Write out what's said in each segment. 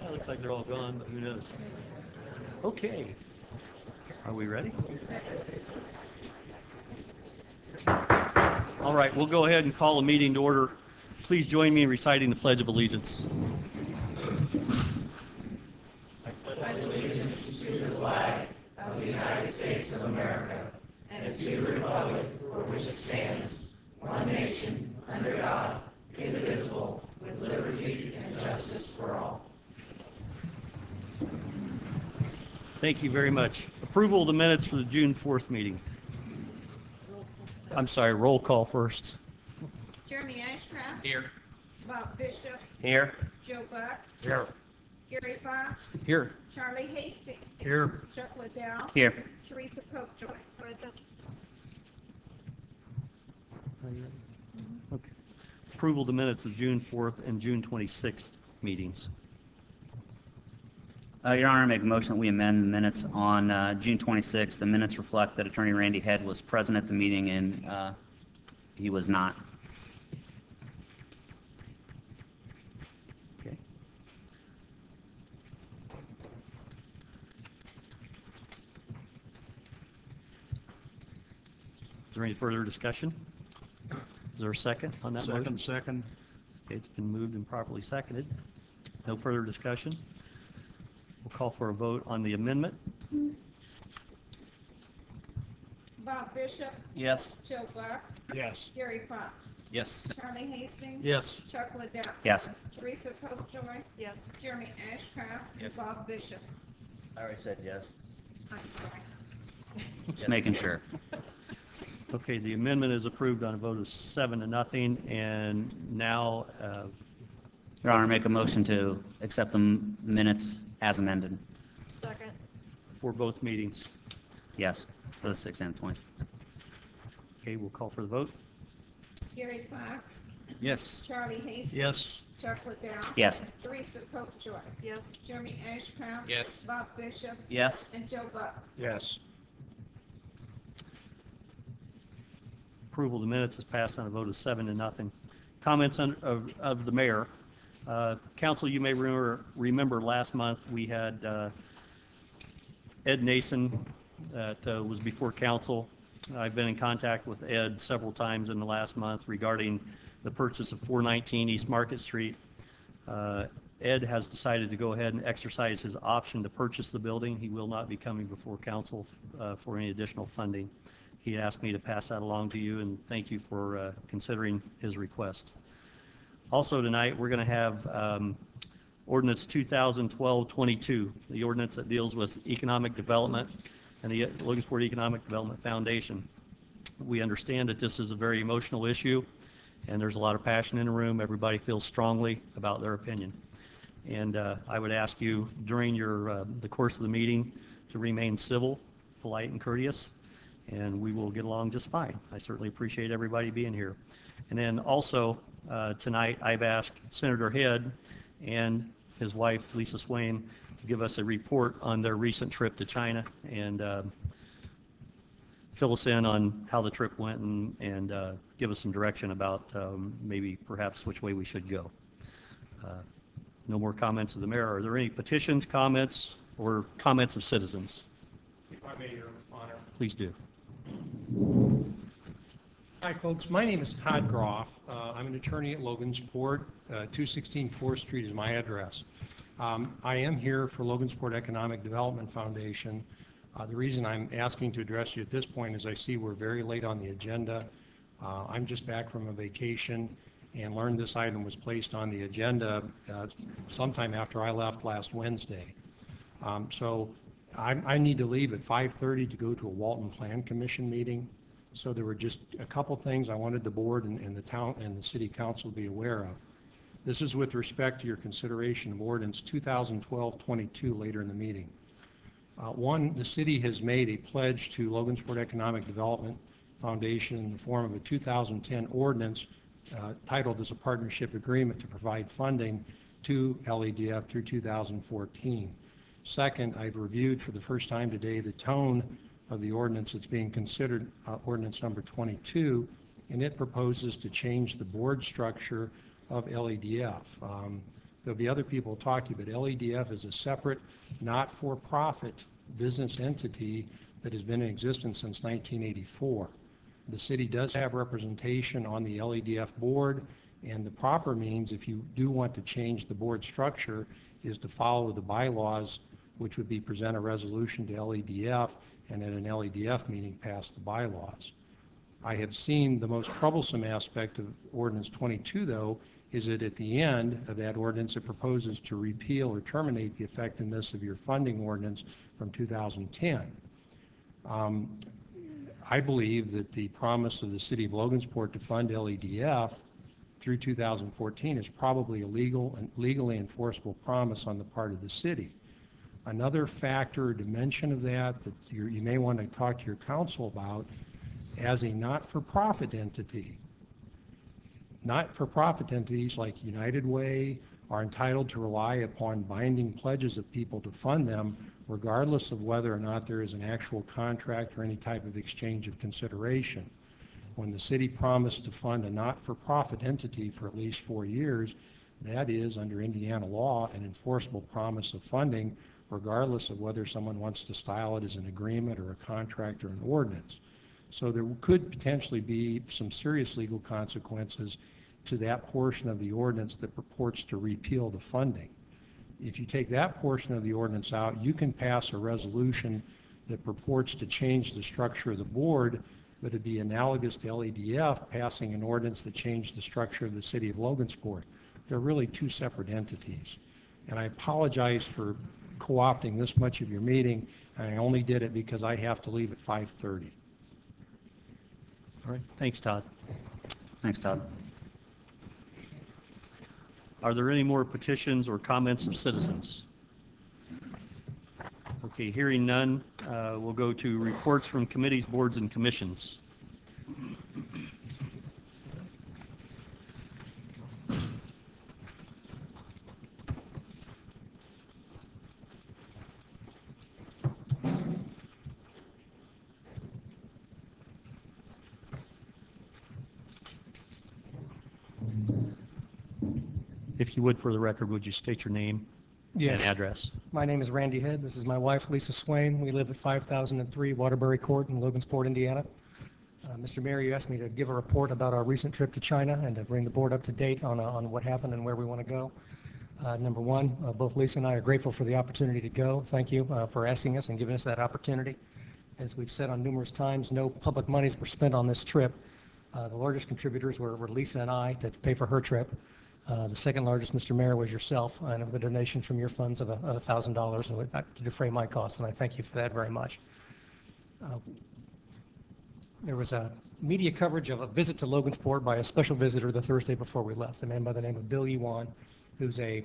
It looks like they're all gone, but who knows? Okay. Are we ready? All right, we'll go ahead and call the meeting to order. Please join me in reciting the Pledge of Allegiance. I pledge allegiance to the flag of the United States of America and to the republic for which it stands, one nation, under God, indivisible, with liberty and justice for all. Thank you very much. Approval of the minutes for the June 4th meeting. I'm sorry, roll call first. Jeremy Ashcraft. Here. Bob Bishop. Here. Joe Buck. Here. Gary Fox. Here. Charlie Hastings. Here. Chuck Liddell. Here. Teresa Popejoy. Present. Okay. Approval of the minutes of June 4th and June 26th meetings. Your Honor, I make a motion that we amend the minutes on June 26th. The minutes reflect that Attorney Randy Head was present at the meeting and he was not. Okay. Is there any further discussion? Is there a second on that motion? Second. Okay, it's been moved and properly seconded. No further discussion. We'll call for a vote on the amendment. Bob Bishop. Yes. Joe Buck. Yes. Gary Fox. Yes. Charlie Hastings. Yes. Chuck Liddell. Yes. Teresa Popejoy. Yes. Jeremy Ashcraft. Yes. Bob Bishop. I already said yes. I'm sorry. Just making sure. Okay, the amendment is approved on a vote of 7-0, and now Your Honor, I make a motion to accept the minutes as amended. Second. for both meetings. Yes, for the 6th and 20th. Okay, we'll call for the vote. Gary Fox. Yes. Charlie Hastings. Yes. Chuck Liddell. Yes. Teresa Popejoy. Yes. Jeremy Ashcraft. Yes. Bob Bishop. Yes. And Joe Buck. Yes. Approval of the minutes is passed on a vote of 7-0. Comments of the mayor. Council, you may remember last month we had Ed Nason that was before council. I've been in contact with Ed several times in the last month regarding the purchase of 419 East Market Street. Ed has decided to go ahead and exercise his option to purchase the building. He will not be coming before council for any additional funding. He asked me to pass that along to you, and thank you for considering his request. Also tonight, we're going to have Ordinance 2012-22, the ordinance that deals with economic development and the Logansport Economic Development Foundation. We understand that this is a very emotional issue, and there's a lot of passion in the room. Everybody feels strongly about their opinion. And I would ask you during the course of the meeting to remain civil, polite, and courteous, and we will get along just fine. I certainly appreciate everybody being here. And then also tonight I've asked Senator Head and his wife Lisa Swain to give us a report on their recent trip to China and fill us in on how the trip went and give us some direction about maybe perhaps which way we should go. No more comments of the mayor. Are there any petitions, comments, or comments of citizens? If I may, Your Honor. Please do. Hi, folks. My name is Todd Groff. I'm an attorney at Logansport. 216 4th Street is my address. I am here for Logansport Economic Development Foundation. The reason I'm asking to address you at this point is I see we're very late on the agenda. I'm just back from a vacation and learned this item was placed on the agenda sometime after I left last Wednesday. So I need to leave at 5:30 to go to a Walton Plan Commission meeting. So there were just a couple things I wanted the board and the town and the city council to be aware of. This is with respect to your consideration of ordinance 2012-22 later in the meeting. One, the city has made a pledge to Logansport Economic Development Foundation in the form of a 2010 ordinance titled as a partnership agreement to provide funding to LEDF through 2014. Second, I've reviewed for the first time today the tone of the ordinance that's being considered, ordinance number 22, and it proposes to change the board structure of LADF. There'll be other people talking, but LADF is a separate, not-for-profit business entity that has been in existence since 1984. The city does have representation on the LADF board, and the proper means, if you do want to change the board structure, is to follow the bylaws, which would be present a resolution to LADF, and at an LADF meeting pass the bylaws. I have seen the most troublesome aspect of Ordinance 22, though, is that at the end of that ordinance it proposes to repeal or terminate the effectiveness of your funding ordinance from 2010. I believe that the promise of the City of Logansport to fund LADF through 2014 is probably a legally enforceable promise on the part of the city. Another factor or dimension of that you may want to talk to your council about, as a not-for-profit entity, not-for-profit entities like United Way are entitled to rely upon binding pledges of people to fund them, regardless of whether or not there is an actual contract or any type of exchange of consideration. When the city promised to fund a not-for-profit entity for at least 4 years, that is, under Indiana law, an enforceable promise of funding, regardless of whether someone wants to style it as an agreement or a contract or an ordinance. So there could potentially be some serious legal consequences to that portion of the ordinance that purports to repeal the funding. If you take that portion of the ordinance out, you can pass a resolution that purports to change the structure of the board, but it'd be analogous to LADF passing an ordinance that changed the structure of the City of Logansport. They're really two separate entities. And I apologize for co-opting this much of your meeting, and I only did it because I have to leave at 5:30. All right, thanks, Todd. Thanks, Todd. Are there any more petitions or comments of citizens? Okay, hearing none, we'll go to reports from committees, boards, and commissions. If you would, for the record, would you state your name Yes. and address? My name is Randy Head. This is my wife, Lisa Swain. We live at 5003 Waterbury Court in Logansport, Indiana. Mr. Mayor, you asked me to give a report about our recent trip to China and to bring the board up to date on what happened and where we want to go. Number one, both Lisa and I are grateful for the opportunity to go. Thank you for asking us and giving us that opportunity. As we've said on numerous times, no public monies were spent on this trip. The largest contributors were Lisa and I to pay for her trip. The second largest, Mr. Mayor, was yourself, and with a donation from your funds of $1,000 to defray my costs, and I thank you for that very much. There was a media coverage of a visit to Logansport by a special visitor the Thursday before we left, a man by the name of Bill Yuan, who's a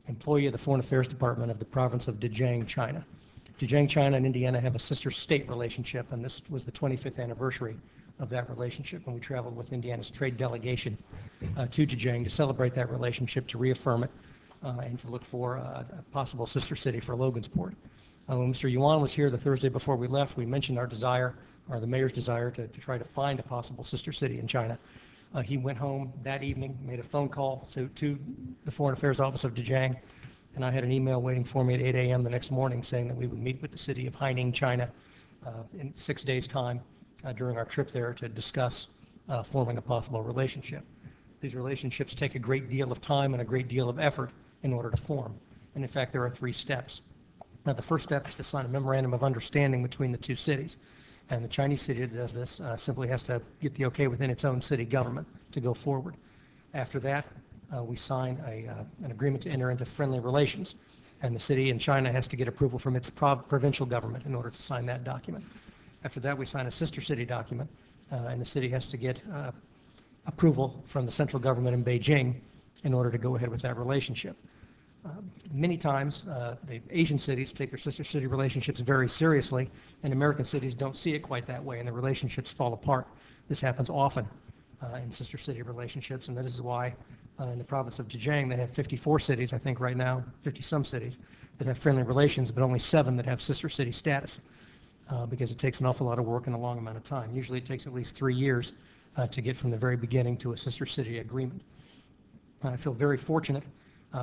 employee of the Foreign Affairs Department of the province of Zhejiang, China. Zhejiang, China and Indiana have a sister state relationship, and this was the 25th anniversary of that relationship, and we traveled with Indiana's trade delegation to Zhejiang to celebrate that relationship, to reaffirm it, and to look for a possible sister city for Logansport. When Mr. Yuan was here the Thursday before we left, we mentioned our desire, or the mayor's desire, to try to find a possible sister city in China. He went home that evening, made a phone call to the Foreign Affairs Office of Zhejiang, and I had an email waiting for me at 8 a.m. the next morning saying that we would meet with the city of Haining, China in 6 days' time during our trip there to discuss forming a possible relationship. These relationships take a great deal of time and a great deal of effort in order to form. And in fact, there are 3 steps. Now, the first step is to sign a memorandum of understanding between the 2 cities. And the Chinese city that does this simply has to get the okay within its own city government to go forward. After that, we sign an agreement to enter into friendly relations. And the city in China has to get approval from its provincial government in order to sign that document. After that, we sign a sister city document, and the city has to get approval from the central government in Beijing in order to go ahead with that relationship. Many times, the Asian cities take their sister city relationships very seriously, and American cities don't see it quite that way, and the relationships fall apart. This happens often in sister city relationships, and that is why in the province of Zhejiang, they have 54 cities, I think right now, 50-some cities, that have friendly relations, but only 7 that have sister city status. Because it takes an awful lot of work in a long amount of time. Usually it takes at least 3 years to get from the very beginning to a sister city agreement. I feel very fortunate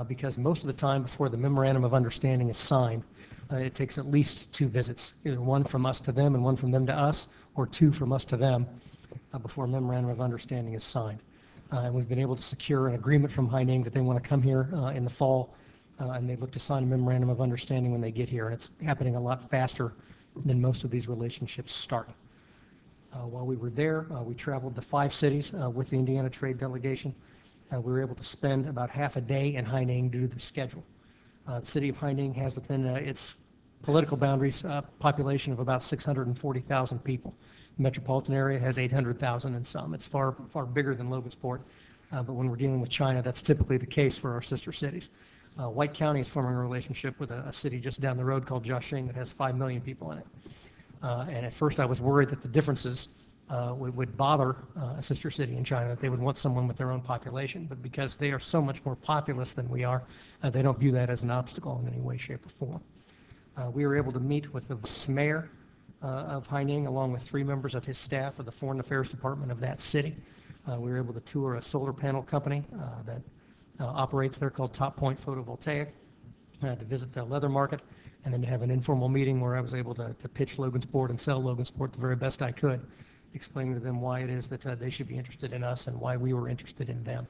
because most of the time before the memorandum of understanding is signed, it takes at least 2 visits, either one from us to them and one from them to us, or 2 from us to them before a memorandum of understanding is signed. And we've been able to secure an agreement from Haining that they want to come here in the fall, and they look to sign a memorandum of understanding when they get here. And it's happening a lot faster than most of these relationships start. While we were there, we traveled to 5 cities with the Indiana Trade Delegation. We were able to spend about half a day in Haining due to the schedule. The city of Haining has within its political boundaries a population of about 640,000 people. The metropolitan area has 800,000 and some. It's far bigger than Logansport, but when we're dealing with China, that's typically the case for our sister cities. White County is forming a relationship with a city just down the road called Jiaxing that has 5 million people in it. And at first I was worried that the differences would bother a sister city in China, that they would want someone with their own population. But because they are so much more populous than we are, they don't view that as an obstacle in any way, shape, or form. We were able to meet with the mayor of Haining along with 3 members of his staff of the Foreign Affairs Department of that city. We were able to tour a solar panel company that operates there called Top Point Photovoltaic, to visit the leather market, and then to have an informal meeting where I was able to pitch Logansport and sell Logansport the very best I could, explaining to them why it is that they should be interested in us and why we were interested in them.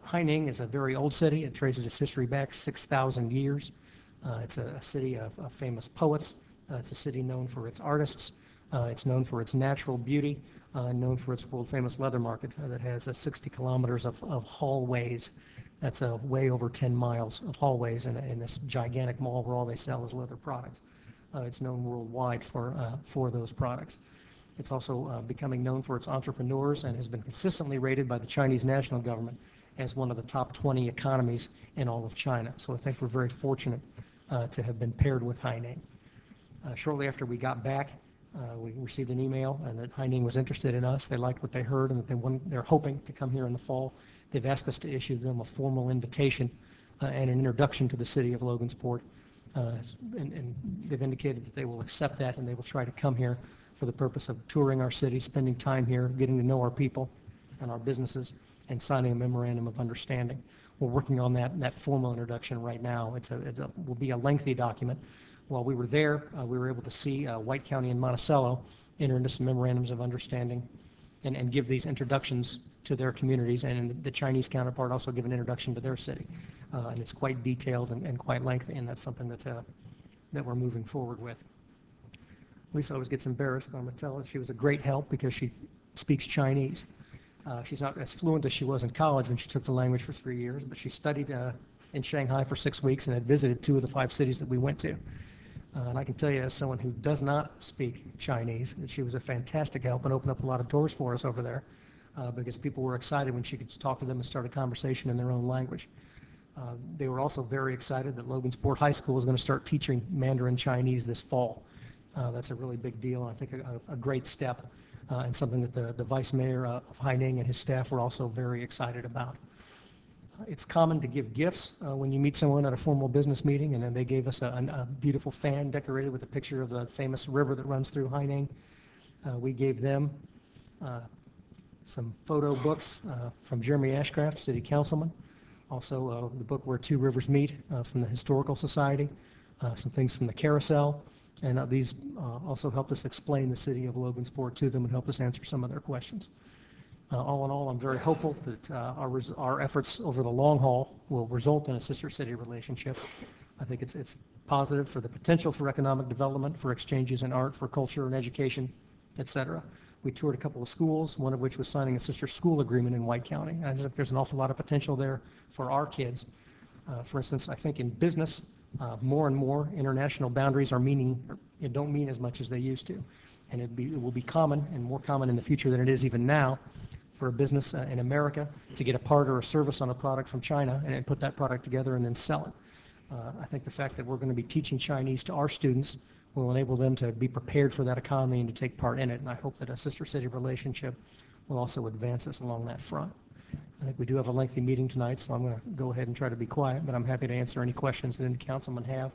Haining is a very old city. It traces its history back 6,000 years. It's a city of famous poets. It's a city known for its artists. It's known for its natural beauty, known for its world-famous leather market that has 60 kilometers of hallways. That's way over 10 miles of hallways in this gigantic mall where all they sell is leather products. It's known worldwide for those products. It's also becoming known for its entrepreneurs and has been consistently rated by the Chinese national government as one of the top 20 economies in all of China. So I think we're very fortunate to have been paired with Haining. Shortly after we got back, we received an email and that Haining was interested in us. They liked what they heard and that they're hoping to come here in the fall. They've asked us to issue them a formal invitation and an introduction to the city of Logansport. And they've indicated that they will accept that and they will try to come here for the purpose of touring our city, spending time here, getting to know our people and our businesses, and signing a memorandum of understanding. We're working on that formal introduction right now. It will be a lengthy document. While we were there, we were able to see White County and Monticello enter into some memorandums of understanding and give these introductions to their communities, and the Chinese counterpart also give an introduction to their city. And it's quite detailed and quite lengthy, and that's something that we're moving forward with. Lisa always gets embarrassed, but I'm going to tell her she was a great help because she speaks Chinese. She's not as fluent as she was in college when she took the language for 3 years, but she studied in Shanghai for 6 weeks and had visited 2 of the 5 cities that we went to. And I can tell you as someone who does not speak Chinese, that she was a fantastic help and opened up a lot of doors for us over there because people were excited when she could talk to them and start a conversation in their own language. They were also very excited that Logansport High School is going to start teaching Mandarin Chinese this fall. That's a really big deal, and I think a great step, and something that the Vice Mayor of Haining and his staff were also very excited about. It's common to give gifts when you meet someone at a formal business meeting, and then they gave us a beautiful fan decorated with a picture of the famous river that runs through Haining. We gave them some photo books from Jeremy Ashcraft, City Councilman. Also the book Where Two Rivers Meet from the Historical Society, some things from the Carousel, and these also helped us explain the city of Logansport to them and helped us answer some of their questions. All in all, I'm very hopeful that our efforts over the long haul will result in a sister city relationship. I think it's positive for the potential for economic development, for exchanges in art, for culture and education, etc. We toured a couple of schools, one of which was signing a sister school agreement in White County. I think there's an awful lot of potential there for our kids. For instance, I think in business, more and more international boundaries don't mean as much as they used to. And it will be common and more common in the future than it is even now for a business in America to get a part or a service on a product from China and then put that product together and then sell it. I think the fact that we're going to be teaching Chinese to our students will enable them to be prepared for that economy and to take part in it. And I hope that a sister city relationship will also advance us along that front. I think we do have a lengthy meeting tonight, so I'm going to go ahead and try to be quiet, but I'm happy to answer any questions that any councilman have.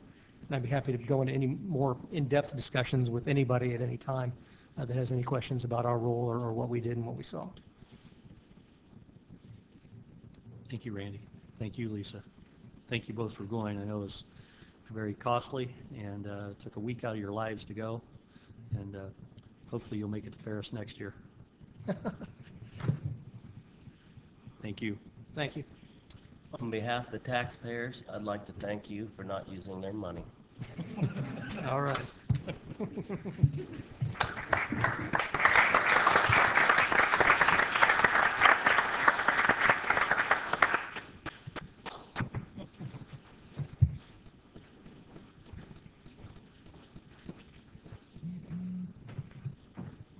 And I'd be happy to go into any more in-depth discussions with anybody at any time that has any questions about our role or what we did and what we saw. Thank you, Randy. Thank you, Lisa. Thank you both for going. I know it's very costly and took a week out of your lives to go, and hopefully you'll make it to Paris next year. Thank you. Thank you. On behalf of the taxpayers, I'd like to thank you for not using their money. All right.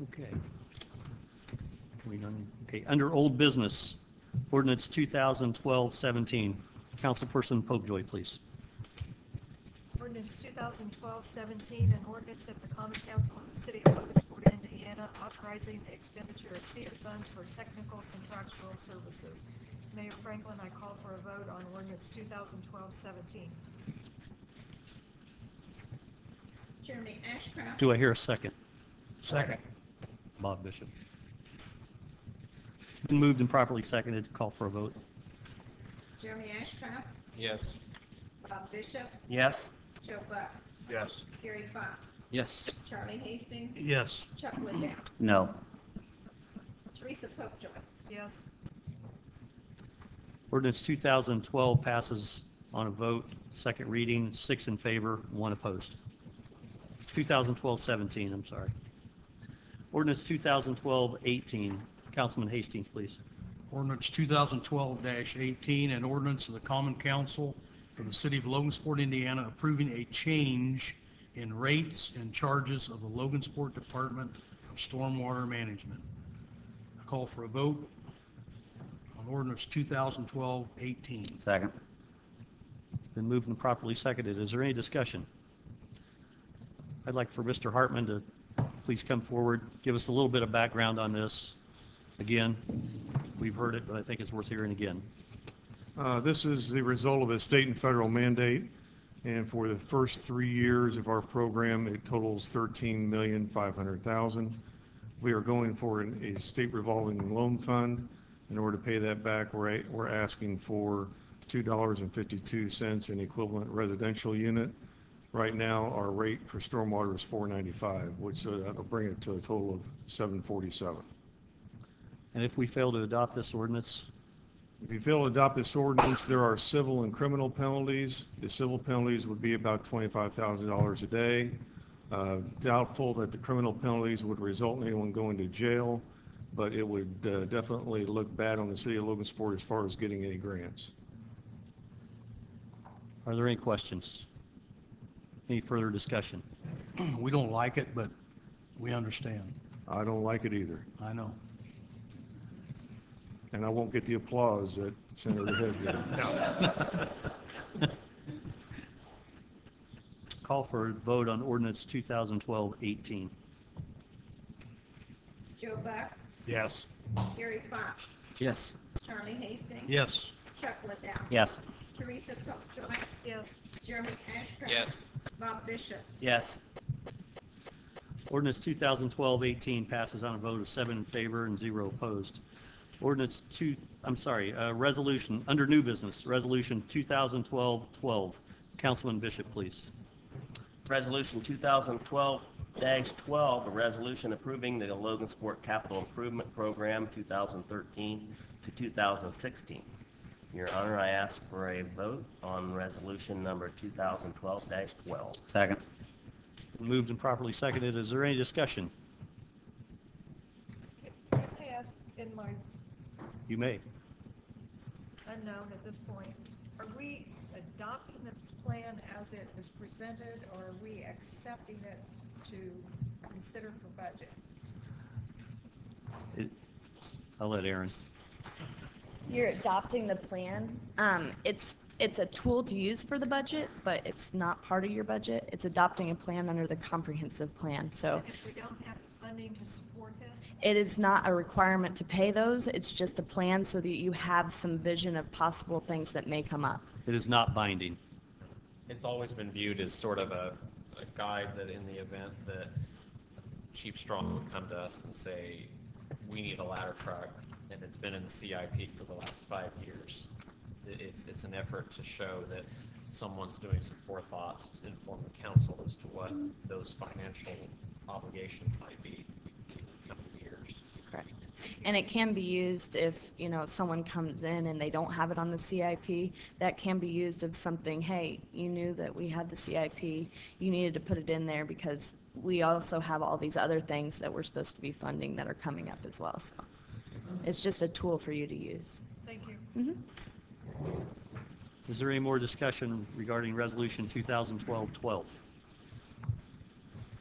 Okay. Okay, under old business, ordinance 2012-17. Councilperson Popejoy, please. Ordinance 2012-17, an ordinance of the Common Council of the City of Logansport, Indiana, authorizing the expenditure of CEDAR funds for technical contractual services. Mayor Franklin, I call for a vote on ordinance 2012-17. Jeremy Ashcraft. Do I hear a second? Second. Bob Bishop. It's been moved and properly seconded. Call for a vote. Jeremy Ashcraft. Yes. Bob Bishop. Yes? Joe Buck. Yes. Gary Fox. Yes. Charlie Hastings. Yes. Chuck Liddell. No. Teresa Popejoy. Yes. Ordinance 2012 passes on a vote, second reading, 6 in favor, 1 opposed. 2012-17, I'm sorry. Ordinance 2012-18. Councilman Hastings, please. Ordinance 2012-18, an ordinance of the Common Council of the City of Logansport, Indiana, approving a change in rates and charges of the Logansport Department of Stormwater Management. I call for a vote on ordinance 2012-18. Second. It's been moved and properly seconded. Is there any discussion? I'd like for Mr. Hartman to please come forward, give us a little bit of background on this. Again, we've heard it, but I think it's worth hearing again. This is the result of a state and federal mandate, and for the first 3 years of our program, it totals $13,500,000. We are going for a state revolving loan fund. In order to pay that back, we're asking for $2.52 an equivalent residential unit. Right now, our rate for stormwater is $4.95, which will bring it to a total of $7.47. And if we fail to adopt this ordinance, If you fail to adopt this ordinance, there are civil and criminal penalties. The civil penalties would be about $25,000 a day. Doubtful that the criminal penalties would result in anyone going to jail, but it would definitely look bad on the city of Logansport as far as getting any grants. are there any questions? Any further discussion? We don't like it, but we understand. I don't like it either, I know. and I won't get the applause that Senator Head did. Call for a vote on ordinance 2012-18. Joe Buck. Yes. Gary Fox. Yes. Charlie Hastings. Yes. Chuck Liddell. Yes. Teresa Popejoy. Yes. Jeremy Ashcraft. Yes. Bob Bishop. Yes. Ordinance 2012-18 passes on a vote of 7 in favor and 0 opposed. Resolution, under new business, resolution 2012-12. Councilman Bishop, please. Resolution 2012-12, a resolution approving the Logansport Capital Improvement Program 2013 to 2016. Your Honor, I ask for a vote on resolution number 2012-12. Second. Moved and properly seconded. Is there any discussion? Can I ask, in my You may. unknown at this point, are we adopting this plan as it is presented, or are we accepting it to consider for budget? I'll let Aaron. You're adopting the plan. It's a tool to use for the budget, but it's not part of your budget. It's adopting a plan under the comprehensive plan. So And if we don't have funding to support this? it is not a requirement to pay those. It's just a plan so that you have some vision of possible things that may come up. It is not binding. It's always been viewed as sort of a guide that in the event that Chief Strong would come to us and say, we need a ladder truck, and it's been in the CIP for the last 5 years. It's an effort to show that someone's doing some forethought to inform the council as to what those financial obligations might be in the coming years. Correct. And it can be used if, someone comes in and they don't have it on the CIP. That can be used of something, hey, you knew that we had the CIP. You needed to put it in there because we also have all these other things that we're supposed to be funding that are coming up as well. So it's just a tool for you to use. Thank you. Mm-hmm. Is there any more discussion regarding Resolution 2012-12?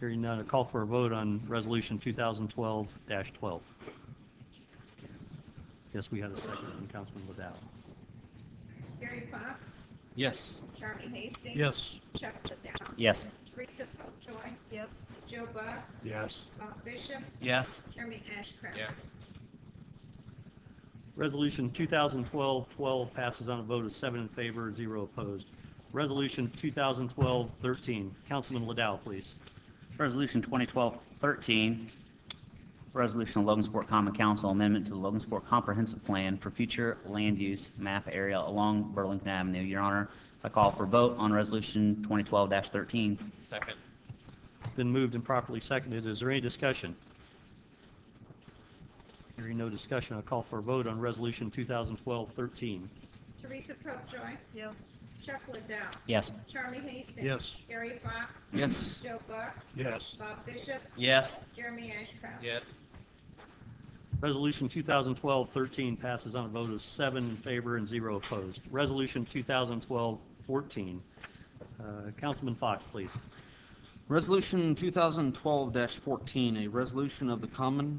Hearing none, a call for a vote on Resolution 2012-12. Yes, we had a second from Councilman Liddell. Gary Fox, Yes. Charlie Hastings. Yes. Chuck Liddell. Yes. Teresa Popejoy. Yes. Joe Buck. Yes. Bob Bishop. Yes. Jeremy Ashcraft. Yes. Resolution 2012-12 passes on a vote of 7 in favor, 0 opposed. Resolution 2012-13. Councilman Liddell, please. Resolution 2012-13, resolution of Logansport Common Council amendment to the Logansport Comprehensive Plan for future land use map area along Burlington Avenue. Your Honor, I call for vote on resolution 2012-13. Second. It's been moved and properly seconded. Is there any discussion? Hearing no discussion, I'll call for a vote on Resolution 2012-13. Teresa Popejoy. Yes. Chuck Liddell. Yes. Charlie Hastings. Yes. Gary Fox. Yes. Joe Buck. Yes. Bob Bishop. Yes. Jeremy Ashcraft. Yes. Resolution 2012-13 passes on a vote of 7 in favor and 0 opposed. Resolution 2012-14. Councilman Fox, please. Resolution 2012-14, a resolution of the Common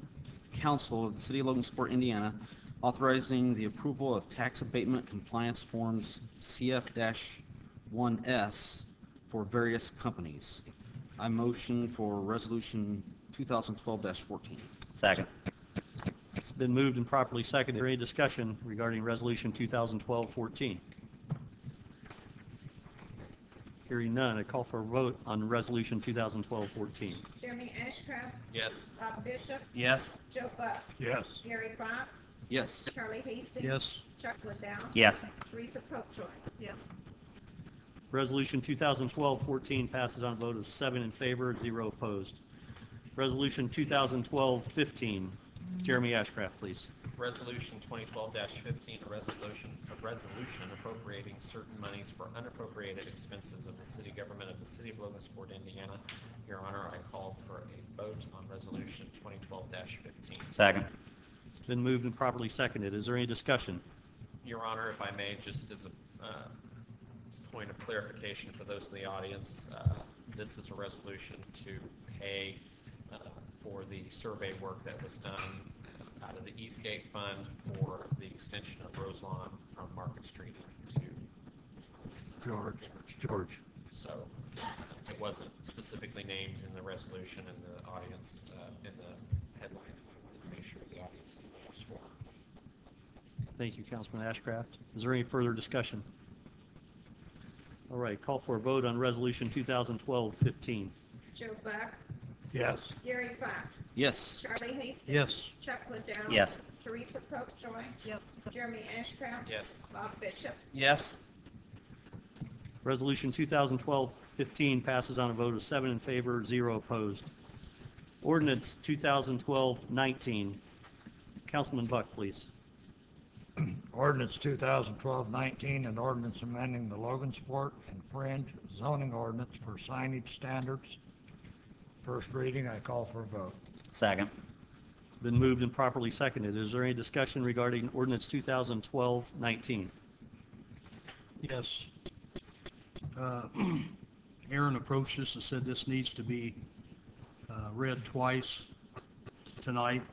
Council of the City of Logansport, Indiana, authorizing the approval of tax abatement compliance forms CF-1S for various companies. I motion for resolution 2012-14. Second. It's been moved and properly seconded. Is there any discussion regarding Resolution 2012-14? Hearing none, I call for a vote on Resolution 2012-14. Jeremy Ashcraft. Yes. Bob Bishop. Yes. Joe Buck. Yes. Gary Fox. Yes. Charlie Hastings. Yes. Chuck Liddell. Yes. Teresa Popejoy. Yes. Resolution 2012-14 passes on a vote of 7 in favor, 0 opposed. Resolution 2012-15. Jeremy Ashcraft, please. Resolution 2012-15, a resolution appropriating certain monies for unappropriated expenses of the city government of the City of Logansport, Indiana. Your Honor, I call for a vote on Resolution 2012-15. Second. It's been moved and properly seconded. Is there any discussion? Your Honor, if I may, just as a point of clarification for those in the audience, this is a resolution to pay for the survey work that was done out of the Eastgate Fund for the extension of Rose Lawn from Market Street to George. So it wasn't specifically named in the resolution, and the audience, in the headline, make sure the audience knows for. Thank you, Councilman Ashcraft. Is there any further discussion? All right, call for a vote on Resolution 2012-15. Joe Buck. Yes. Gary Fox. Yes. Charlie Hastings. Yes. Chuck Liddell. Yes. Teresa Popejoy. Yes. Jeremy Ashcraft. Yes. Bob Bishop. Yes. Resolution 2012-15 passes on a vote of 7 in favor, 0 opposed. Ordinance 2012-19. Councilman Buck, please. Ordinance 2012-19, an ordinance amending the Logansport and Fringe zoning ordinance for signage standards. First reading, I call for a vote. Second. Been moved and properly seconded. Is there any discussion regarding Ordinance 2012-19? Yes. Aaron approached us and said this needs to be read twice tonight.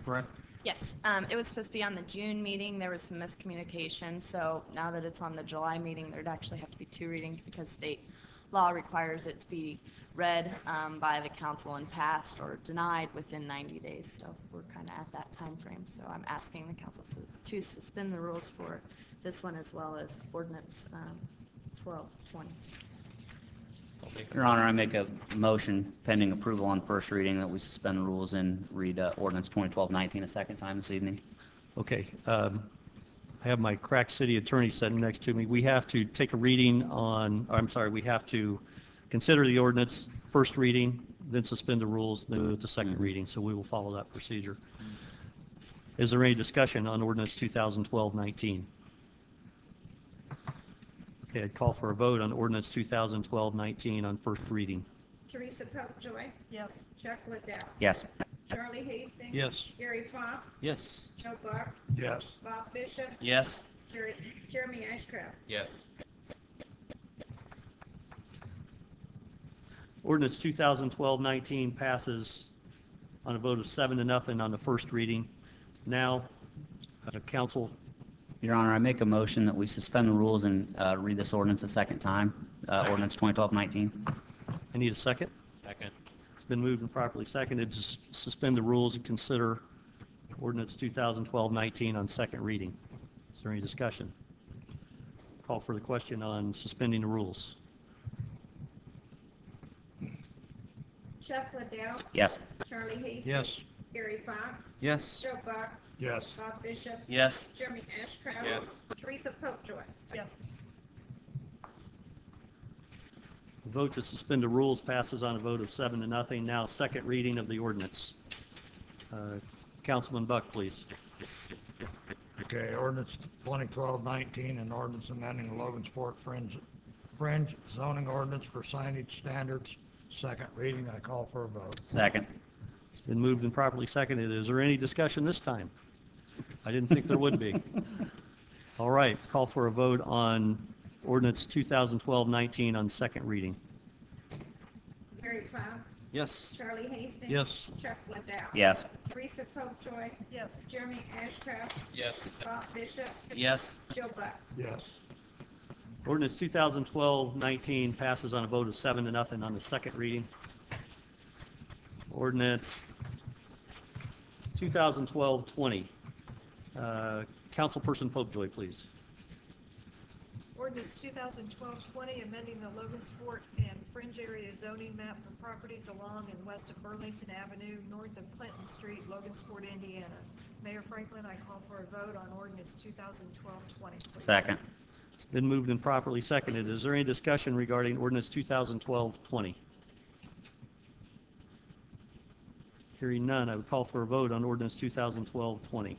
Correct? Yes, it was supposed to be on the June meeting. There was some miscommunication, so now that it's on the July meeting, there'd actually have to be 2 readings because state law requires it to be read by the council and passed or denied within 90 days. So we're kind of at that time frame. So I'm asking the council to suspend the rules for this one as well as ordinance 1220. Your Honor, I make a motion pending approval on first reading that we suspend the rules and read ordinance 2012-19 a second time this evening. Okay. I have my crack city attorney sitting next to me. We have to take a reading on, I'm sorry, we have to consider the ordinance, first reading, then suspend the rules, then move to second reading. So we will follow that procedure. Is there any discussion on ordinance 2012-19? Okay, I'd call for a vote on ordinance 2012-19 on first reading. Teresa Popejoy. Yes. Chuck Liddell. Yes. Charlie Hastings. Yes. Gary Fox. Yes. Joe Buck. Yes. Bob Bishop. Yes. Jeremy Ashcraft. Yes. Ordinance 2012-19 passes on a vote of 7-0 on the first reading. Now, council. Your Honor, I make a motion that we suspend the rules and read this ordinance a second time, ordinance 2012-19. I need a second. Second. It's been moved and properly seconded to suspend the rules and consider ordinance 2012-19 on second reading. Is there any discussion? Call for the question on suspending the rules. Chuck Liddell. Yes. Charlie Hastings. Yes. Gary Fox. Yes. Joe Buck. Yes. Bob Bishop. Yes. Jeremy Ashcraft. Yes. Teresa Popejoy. Yes. The vote to suspend the rules passes on a vote of 7-0. Now, second reading of the ordinance. Councilman Buck, please. Okay, ordinance 2012-19, an ordinance amending the Logansport fringe zoning ordinance for signage standards. Second reading, I call for a vote. Second. It's been moved and properly seconded. Is there any discussion this time? I didn't think there would be. All right, call for a vote on ordinance 2012-19 on second reading. Gary Fox. Yes. Charlie Hastings. Yes. Chuck Liddell. Yes. Teresa Popejoy. Yes. Jeremy Ashcraft. Yes. Bob Bishop. Yes. Joe Buck. Yes. Ordinance 2012-19 passes on a vote of 7-0 on the second reading. Ordinance 2012-20. Councilperson Popejoy, please. Ordinance 2012-20, amending the Logansport and fringe area zoning map for properties along and west of Burlington Avenue, north of Clinton Street, Logansport, Indiana. Mayor Franklin, I call for a vote on ordinance 2012-20. Second. It's been moved and properly seconded. Is there any discussion regarding ordinance 2012-20? Hearing none, I would call for a vote on ordinance 2012-20.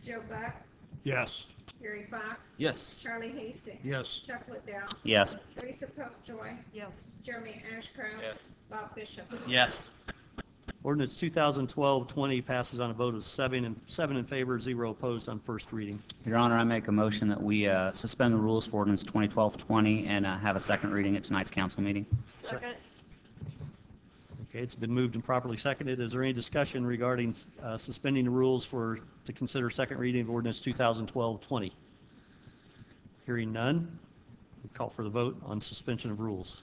Joe Buck. Yes. Gary Fox. Yes. Charlie Hastings. Yes. Chuck Liddell. Yes. Teresa Popejoy. Yes. Jeremy Ashcraft. Yes. Bob Bishop. Yes. Ordinance 2012-20 passes on a vote of 7 in favor, 0 opposed on first reading. Your Honor, I make a motion that we suspend the rules for ordinance 2012-20 and have a second reading at tonight's council meeting. Second. Okay, it's been moved and properly seconded. Is there any discussion regarding suspending the rules to consider second reading of ordinance 2012-20? Hearing none, we call for the vote on suspension of rules.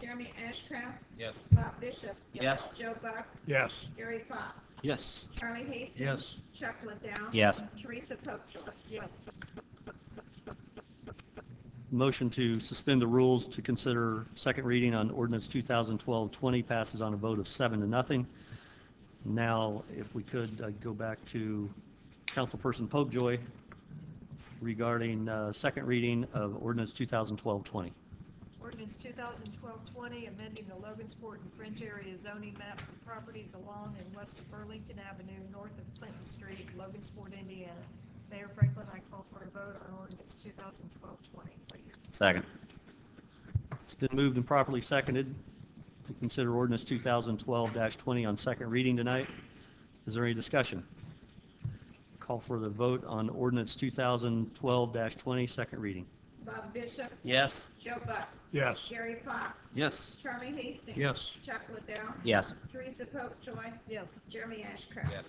Jeremy Ashcraft. Yes. Bob Bishop. Yes. Joe Buck. Yes. Gary Fox. Yes. Charlie Hastings. Yes. Chuck Liddell. Yes. Teresa Popejoy. Yes. Motion to suspend the rules to consider second reading on ordinance 2012-20 passes on a vote of 7-0. Now, if we could go back to Councilperson Popejoy regarding second reading of ordinance 2012-20. Ordinance 2012-20, amending the Logansport and fringe area zoning map for properties along and west of Burlington Avenue, north of Clinton Street, Logansport, Indiana. Mayor Franklin, I call for a vote on ordinance 2012-20, please. Second. It's been moved and properly seconded to consider ordinance 2012-20 on second reading tonight. Is there any discussion? Call for the vote on ordinance 2012-20, second reading. Bob Bishop. Yes. Joe Buck. Yes. Gary Fox. Yes. Charlie Hastings. Yes. Chuck Liddell. Yes. Teresa Popejoy. Yes. Jeremy Ashcraft. Yes.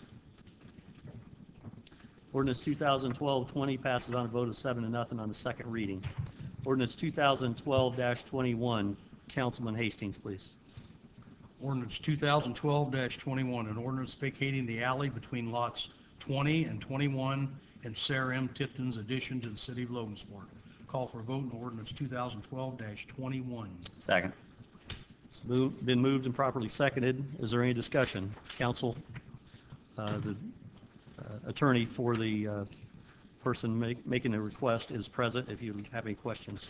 Ordinance 2012-20 passes on a vote of 7-0 on the second reading. Ordinance 2012-21, Councilman Hastings, please. Ordinance 2012-21, an ordinance vacating the alley between lots 20 and 21 in Sarah M. Tipton's addition to the city of Logansport. Call for a vote on ordinance 2012-21. Second. It's been moved and properly seconded. Is there any discussion? Council, the attorney for the person making the request is present if you have any questions.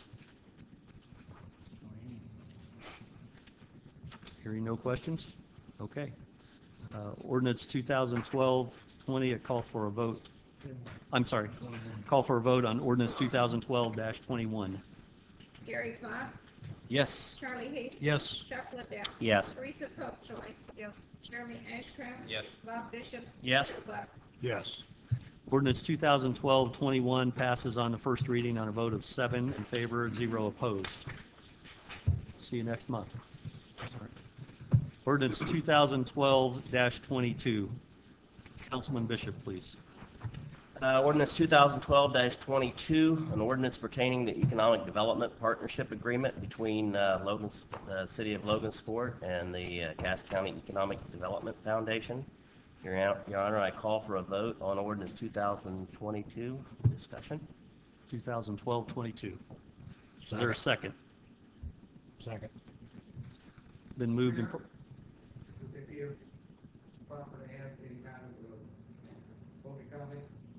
Hearing no questions? Okay. Ordinance 2012-20, a call for a vote. I'm sorry. Call for a vote on ordinance 2012-21. Gary Fox, Yes. Charlie Hastings. Yes. Chuck Liddell. Yes. Teresa Popejoy. Yes. Jeremy Ashcraft. Yes. Bob Bishop. Yes. Joe Buck. Yes. Ordinance 2012-21 passes on the first reading on a vote of 7 in favor, 0 opposed. See you next month. Ordinance 2012-22. Councilman Bishop, please. Ordinance 2012-22, an ordinance pertaining to economic development partnership agreement between the City of Logansport and the Cass County Economic Development Foundation. Your Honor, I call for a vote on ordinance 2022. Discussion. 2012-22. Is there a second? Second. Been moved and...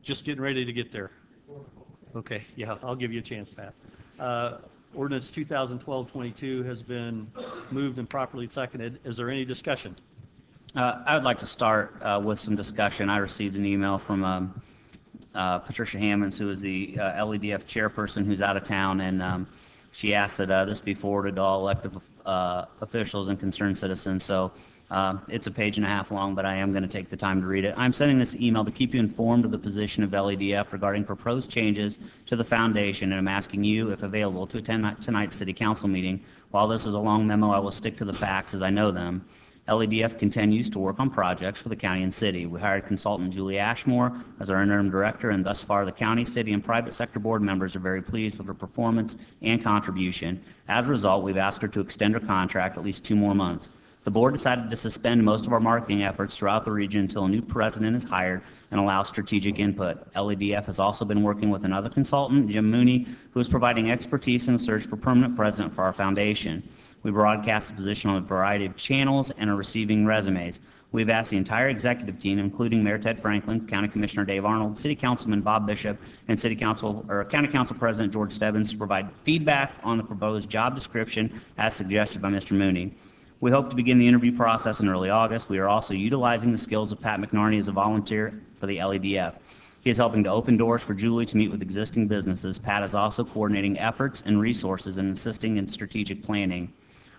Just getting ready to get there. Okay, yeah, I'll give you a chance, Pat. Ordinance 2012-22 has been moved and properly seconded. Is there any discussion? I would like to start with some discussion. I received an email from Patricia Hammonds, who is the LEDF chairperson who's out of town, and she asked that this be forwarded to all elected officials and concerned citizens. So it's a page and a half long, but I am going to take the time to read it. I'm sending this email to keep you informed of the position of LEDF regarding proposed changes to the foundation, and I'm asking you, if available, to attend tonight's City Council meeting. While this is a long memo, I will stick to the facts as I know them. LEDF continues to work on projects for the county and city. We hired consultant Julie Ashmore as our interim director, and thus far the county, city, and private sector board members are very pleased with her performance and contribution. As a result, we've asked her to extend her contract at least 2 more months. The board decided to suspend most of our marketing efforts throughout the region until a new president is hired and allow strategic input. LEDF has also been working with another consultant, Jim Mooney, who is providing expertise in the search for permanent president for our foundation. We broadcast the position on a variety of channels and are receiving resumes. We've asked the entire executive team, including Mayor Ted Franklin, County Commissioner Dave Arnold, City Councilman Bob Bishop, and County Council President George Stebbins, to provide feedback on the proposed job description as suggested by Mr. Mooney. We hope to begin the interview process in early August. We are also utilizing the skills of Pat McNarney as a volunteer for the LEDF. He is helping to open doors for Julie to meet with existing businesses. Pat is also coordinating efforts and resources and assisting in strategic planning.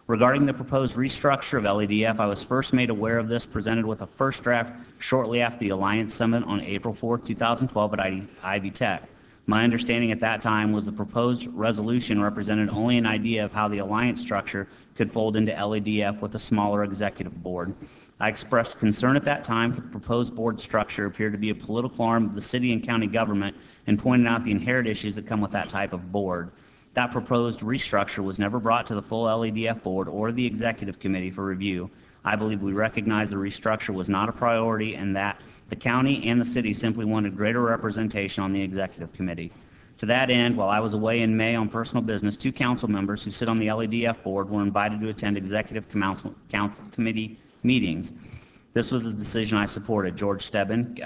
Regarding the proposed restructure of LEDF, I was first made aware of this, presented with a first draft shortly after the Alliance Summit on April 4, 2012 at Ivy Tech. My understanding at that time was the proposed resolution represented only an idea of how the alliance structure could fold into LEDF with a smaller executive board. I expressed concern at that time that the proposed board structure appeared to be a political arm of the city and county government and pointed out the inherent issues that come with that type of board. That proposed restructure was never brought to the full LEDF board or the executive committee for review. I believe we recognize the restructure was not a priority and that the county and the city simply wanted greater representation on the executive committee. To that end, while I was away in May on personal business, 2 council members who sit on the LEDF board were invited to attend executive committee meetings. This was a decision I supported. George Stebbin,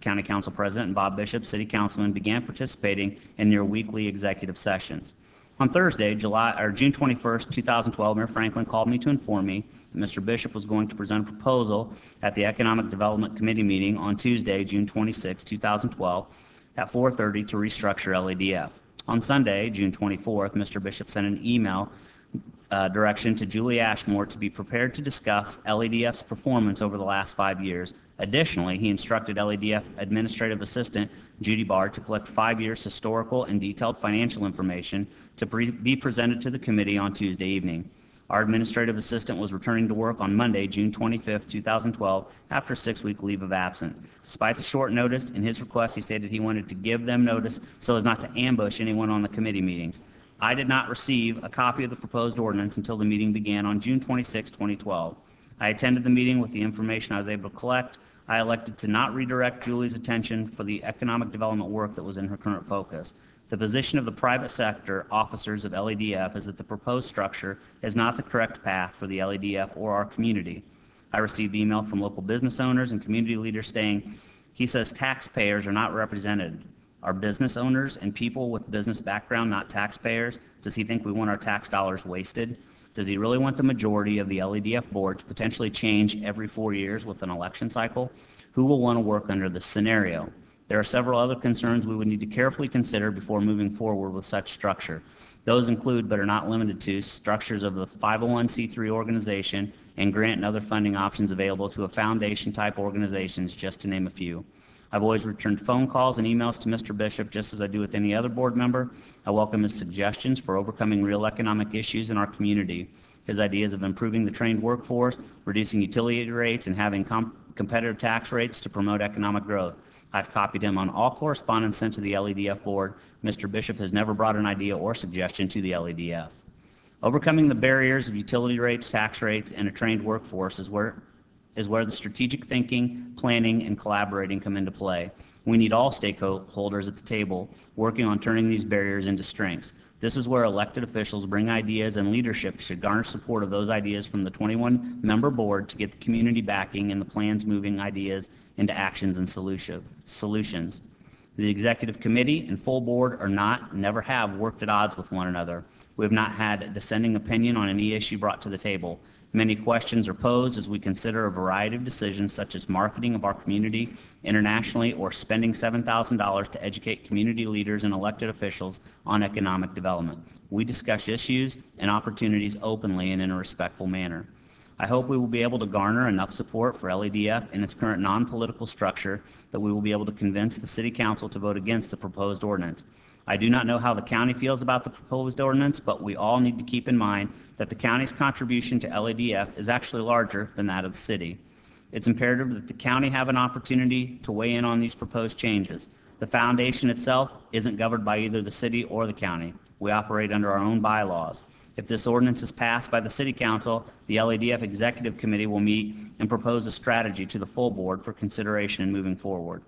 County Council President, and Bob Bishop, City Councilman, began participating in their weekly executive sessions. On Thursday, June 21st, 2012, Mayor Franklin called me to inform me that Mr. Bishop was going to present a proposal at the Economic Development Committee meeting on Tuesday, June 26, 2012, at 4:30 to restructure LEDF. On Sunday, June 24th, Mr. Bishop sent an email direction to Julie Ashmore to be prepared to discuss LEDF's performance over the last 5 years. Additionally, he instructed LEDF Administrative Assistant Judy Barr to collect 5 years historical and detailed financial information to be presented to the committee on Tuesday evening. Our administrative assistant was returning to work on Monday, June 25, 2012, after a 6-week leave of absence. Despite the short notice, in his request he stated he wanted to give them notice so as not to ambush anyone on the committee meetings. I did not receive a copy of the proposed ordinance until the meeting began on June 26, 2012. I attended the meeting with the information I was able to collect. I elected to not redirect Julie's attention for the economic development work that was in her current focus. The position of the private sector officers of LEDF is that the proposed structure is not the correct path for the LEDF or our community. I received email from local business owners and community leaders saying, he says taxpayers are not represented. Are business owners and people with business background not taxpayers? Does he think we want our tax dollars wasted? Does he really want the majority of the LEDF board to potentially change every 4 years with an election cycle? Who will want to work under this scenario? There are several other concerns we would need to carefully consider before moving forward with such structure. Those include, but are not limited to, structures of the 501c3 organization and grant and other funding options available to a foundation-type organizations, just to name a few. I've always returned phone calls and emails to Mr. Bishop just as I do with any other board member. I welcome his suggestions for overcoming real economic issues in our community. His ideas of improving the trained workforce, reducing utility rates, and having competitive tax rates to promote economic growth. I've copied him on all correspondence sent to the LEDF board. Mr. Bishop has never brought an idea or suggestion to the LEDF. Overcoming the barriers of utility rates, tax rates, and a trained workforce is where the strategic thinking, planning, and collaborating come into play. We need all stakeholders at the table working on turning these barriers into strengths. This is where elected officials bring ideas, and leadership should garner support of those ideas from the 21-member board to get the community backing and the plans moving ideas into actions and solutions. The executive committee and full board are not, never have worked at odds with one another. We have not had a dissenting opinion on any issue brought to the table. Many questions are posed as we consider a variety of decisions such as marketing of our community internationally or spending $7,000 to educate community leaders and elected officials on economic development. We discuss issues and opportunities openly and in a respectful manner. I hope we will be able to garner enough support for LEDF in its current non-political structure that we will be able to convince the City Council to vote against the proposed ordinance. I do not know how the county feels about the proposed ordinance, but we all need to keep in mind that the county's contribution to LEDF is actually larger than that of the city. It's imperative that the county have an opportunity to weigh in on these proposed changes. The foundation itself isn't governed by either the city or the county. We operate under our own bylaws. If this ordinance is passed by the City Council, the LEDF Executive Committee will meet and propose a strategy to the full board for consideration in moving forward.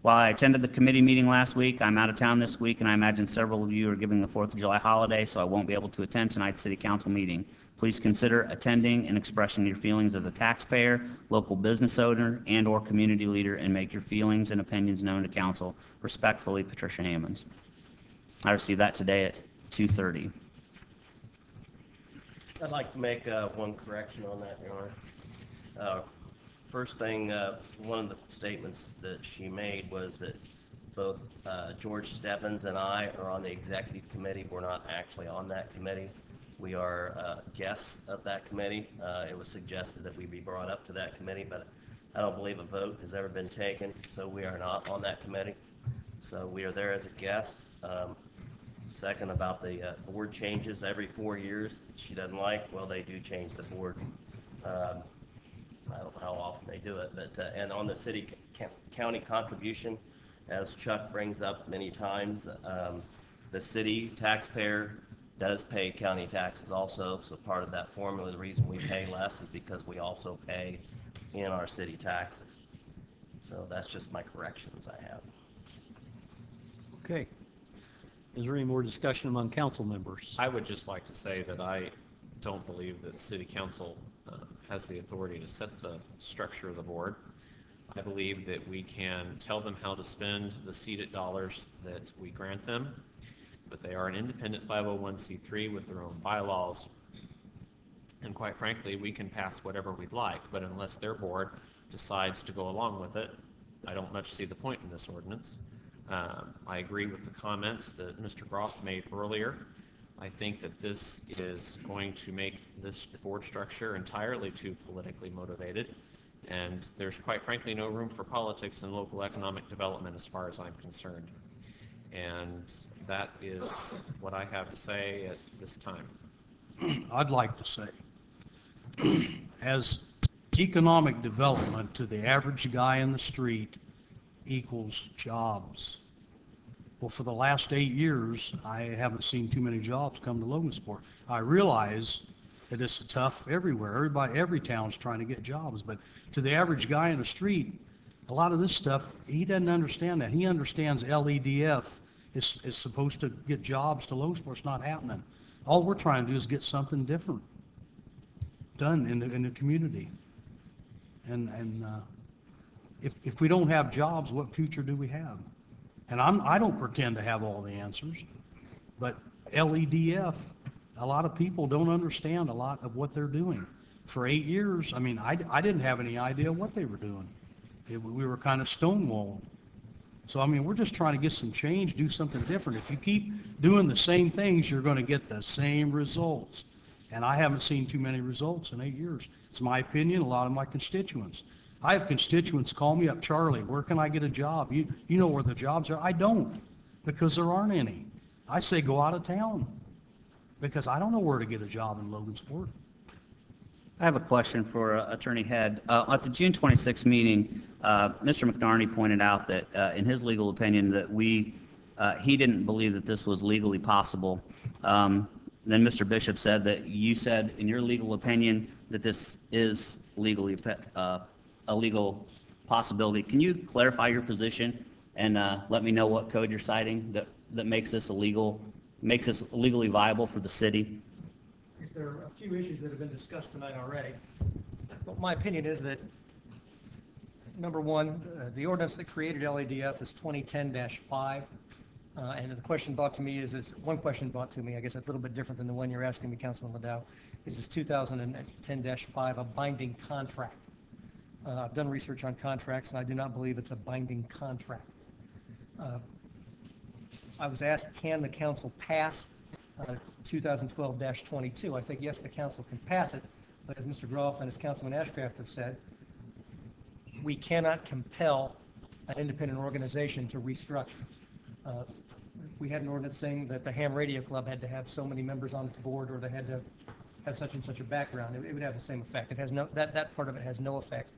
While I attended the committee meeting last week, I'm out of town this week, and I imagine several of you are giving the 4th of July holiday, so I won't be able to attend tonight's City Council meeting. Please consider attending and expressing your feelings as a taxpayer, local business owner, and/or community leader, and make your feelings and opinions known to Council. Respectfully, Patricia Hammonds. I received that today at 2:30. I'd like to make one correction on that, Your Honor. First thing, one of the statements that she made was that both George Stebbins and I are on the executive committee. We're not actually on that committee. We are guests of that committee. It was suggested that we be brought up to that committee, but I don't believe a vote has ever been taken, so we are not on that committee. So we are there as a guest. Second, about the board changes every 4 years she doesn't like. Well, they do change the board. I don't know how often they do it, but and on the city county contribution, as Chuck brings up many times, the city taxpayer does pay county taxes also, so part of that formula, the reason we pay less is because we also pay in our city taxes. So that's just my corrections I have. Okay. Is there any more discussion among council members? I would just like to say that I don't believe that City Council has the authority to set the structure of the board. I believe that we can tell them how to spend the seated dollars that we grant them, but they are an independent 501c3 with their own bylaws, and quite frankly, we can pass whatever we'd like, but unless their board decides to go along with it, I don't much see the point in this ordinance. I agree with the comments that Mr. Groff made earlier. I think that this is going to make this board structure entirely too politically motivated, and there's quite frankly no room for politics in local economic development as far as I'm concerned. And that is what I have to say at this time. I'd like to say, as economic development to the average guy in the street equals jobs. Well, for the last 8 years, I haven't seen too many jobs come to Logansport. I realize that it's tough everywhere. Every town's trying to get jobs, but to the average guy in the street, A lot of this stuff, he doesn't understand that. He understands LEDF is supposed to get jobs to Logansport. It's not happening. All we're trying to do is get something different done in the community. And if we don't have jobs, what future do we have? And I don't pretend to have all the answers, but LEDF, a lot of people don't understand a lot of what they're doing. For 8 years, I mean, I didn't have any idea what they were doing. We were kind of stonewalled. So, I mean, we're just trying to get some change, do something different. If you keep doing the same things, you're going to get the same results. And I haven't seen too many results in 8 years. It's my opinion, a lot of my constituents. I have constituents call me up, Charlie, where can I get a job? You know where the jobs are. I don't, because there aren't any. I say go out of town, because I don't know where to get a job in Logansport. I have a question for Attorney Head. At the June 26th meeting, Mr. McNarney pointed out that, in his legal opinion, that he didn't believe that this was legally possible. Then Mr. Bishop said that you said, in your legal opinion, that this is legally a legal possibility. Can you clarify your position and let me know what code you're citing that makes this legally viable for the city? There are a few issues that have been discussed tonight already. But my opinion is that, number one, the ordinance that created LADF is 2010-5. And the question brought to me is one question brought to me, I guess a little bit different than the one you're asking me, Councilman Liddell, is this 2010-5 a binding contract? I've done research on contracts, and I do not believe it's a binding contract. I was asked, can the council pass 2012-22? I think, yes, the council can pass it, but as Mr. Groff and as Councilman Ashcraft have said, we cannot compel an independent organization to restructure. We had an ordinance saying that the Ham Radio Club had to have so many members on its board, or they had to have such and such a background. It would have the same effect. It has no, that part of it has no effect,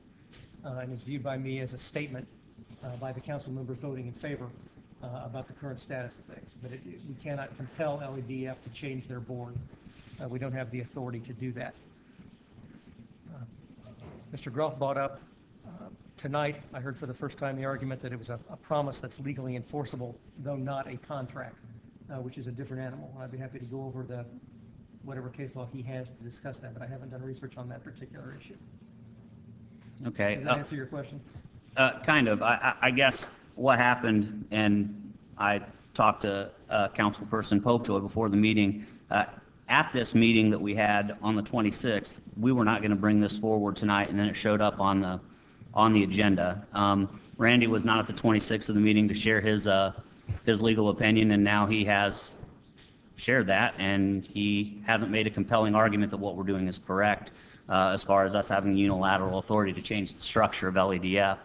and is viewed by me as a statement by the council members voting in favor about the current status of things. But we cannot compel LEDF to change their board. We don't have the authority to do that. Mr. Groff brought up tonight, I heard for the first time the argument that it was a promise that's legally enforceable, though not a contract, which is a different animal. I'd be happy to go over whatever case law he has to discuss that, but I haven't done research on that particular issue. Okay. Does that answer your question? Kind of. I guess what happened, and I talked to Councilperson Popejoy before the meeting, at this meeting that we had on the 26th, we were not going to bring this forward tonight, and then it showed up on the agenda. Randy was not at the 26th of the meeting to share his legal opinion, and now he has shared that, and he hasn't made a compelling argument that what we're doing is correct as far as us having unilateral authority to change the structure of LEDF.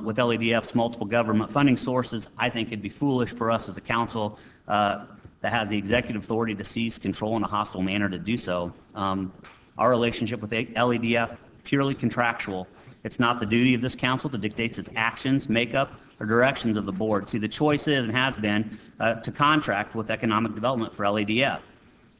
With LEDF's multiple government funding sources, I think it'd be foolish for us as a council that has the executive authority to seize control in a hostile manner to do so. Our relationship with LEDF, purely contractual. It's not the duty of this council to dictate its actions, makeup, or directions of the board. See, the choice is and has been to contract with economic development for LEDF.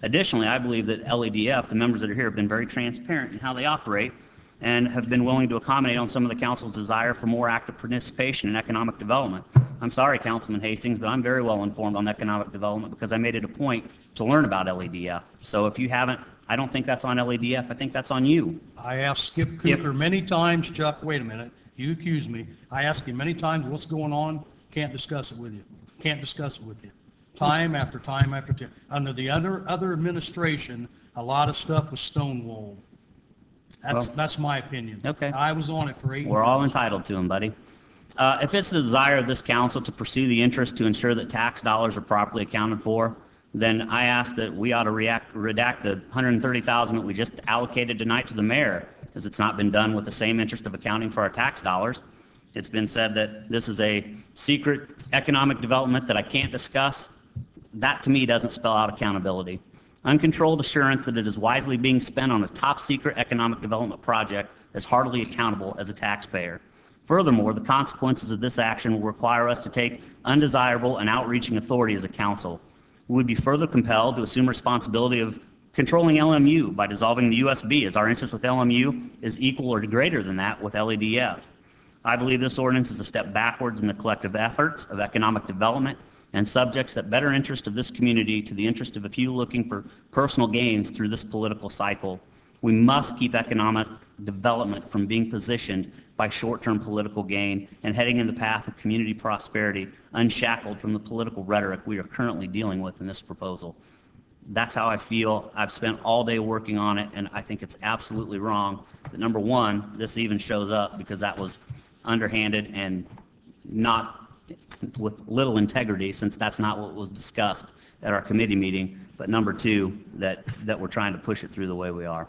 Additionally, I believe that LEDF, the members that are here, have been very transparent in how they operate and have been willing to accommodate on some of the council's desire for more active participation in economic development. I'm sorry, Councilman Hastings, but I'm very well informed on economic development because I made it a point to learn about LEDF. So if you haven't, I don't think that's on LEDF. I think that's on you. I asked Skip Cooper many times, Chuck, wait a minute, you accuse me. I asked him many times what's going on, can't discuss it with you. Can't discuss it with you. Time after time after time. Under the other administration, a lot of stuff was stonewalled. That's my opinion. Okay. I was on it for 8 years. We're all entitled to them, buddy. If it's the desire of this council to pursue the interest to ensure that tax dollars are properly accounted for, then I ask that we ought to redact the $130,000 that we just allocated tonight to the mayor, because it's not been done with the same interest of accounting for our tax dollars. It's been said that this is a secret economic development that I can't discuss. That, to me, doesn't spell out accountability. Uncontrolled assurance that it is wisely being spent on a top-secret economic development project is hardly accountable as a taxpayer. Furthermore, the consequences of this action will require us to take undesirable and outreaching authority as a council. We would be further compelled to assume responsibility of controlling LMU by dissolving the USB, as our interest with LMU is equal or greater than that with LEDF. I believe this ordinance is a step backwards in the collective efforts of economic development and subjects that better interest of this community to the interest of a few looking for personal gains through this political cycle. We must keep economic development from being positioned by short-term political gain and heading in the path of community prosperity, unshackled from the political rhetoric we are currently dealing with in this proposal. That's how I feel. I've spent all day working on it, and I think it's absolutely wrong that, number one, this even shows up, because that was underhanded and not with little integrity, since that's not what was discussed at our committee meeting. But number two, that we're trying to push it through the way we are.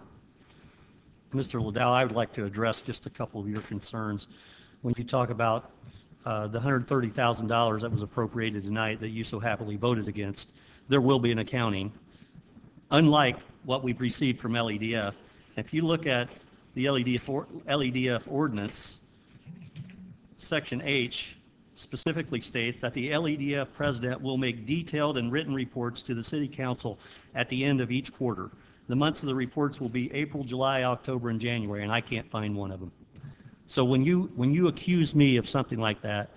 Mr. Liddell, I would like to address just a couple of your concerns. When you talk about the $130,000 that was appropriated tonight that you so happily voted against, there will be an accounting. Unlike what we've received from LEDF, if you look at the LEDF ordinance, Section H specifically states that the LEDF president will make detailed and written reports to the City Council at the end of each quarter. The months of the reports will be April, July, October, and January, and I can't find one of them. So when you accuse me of something like that,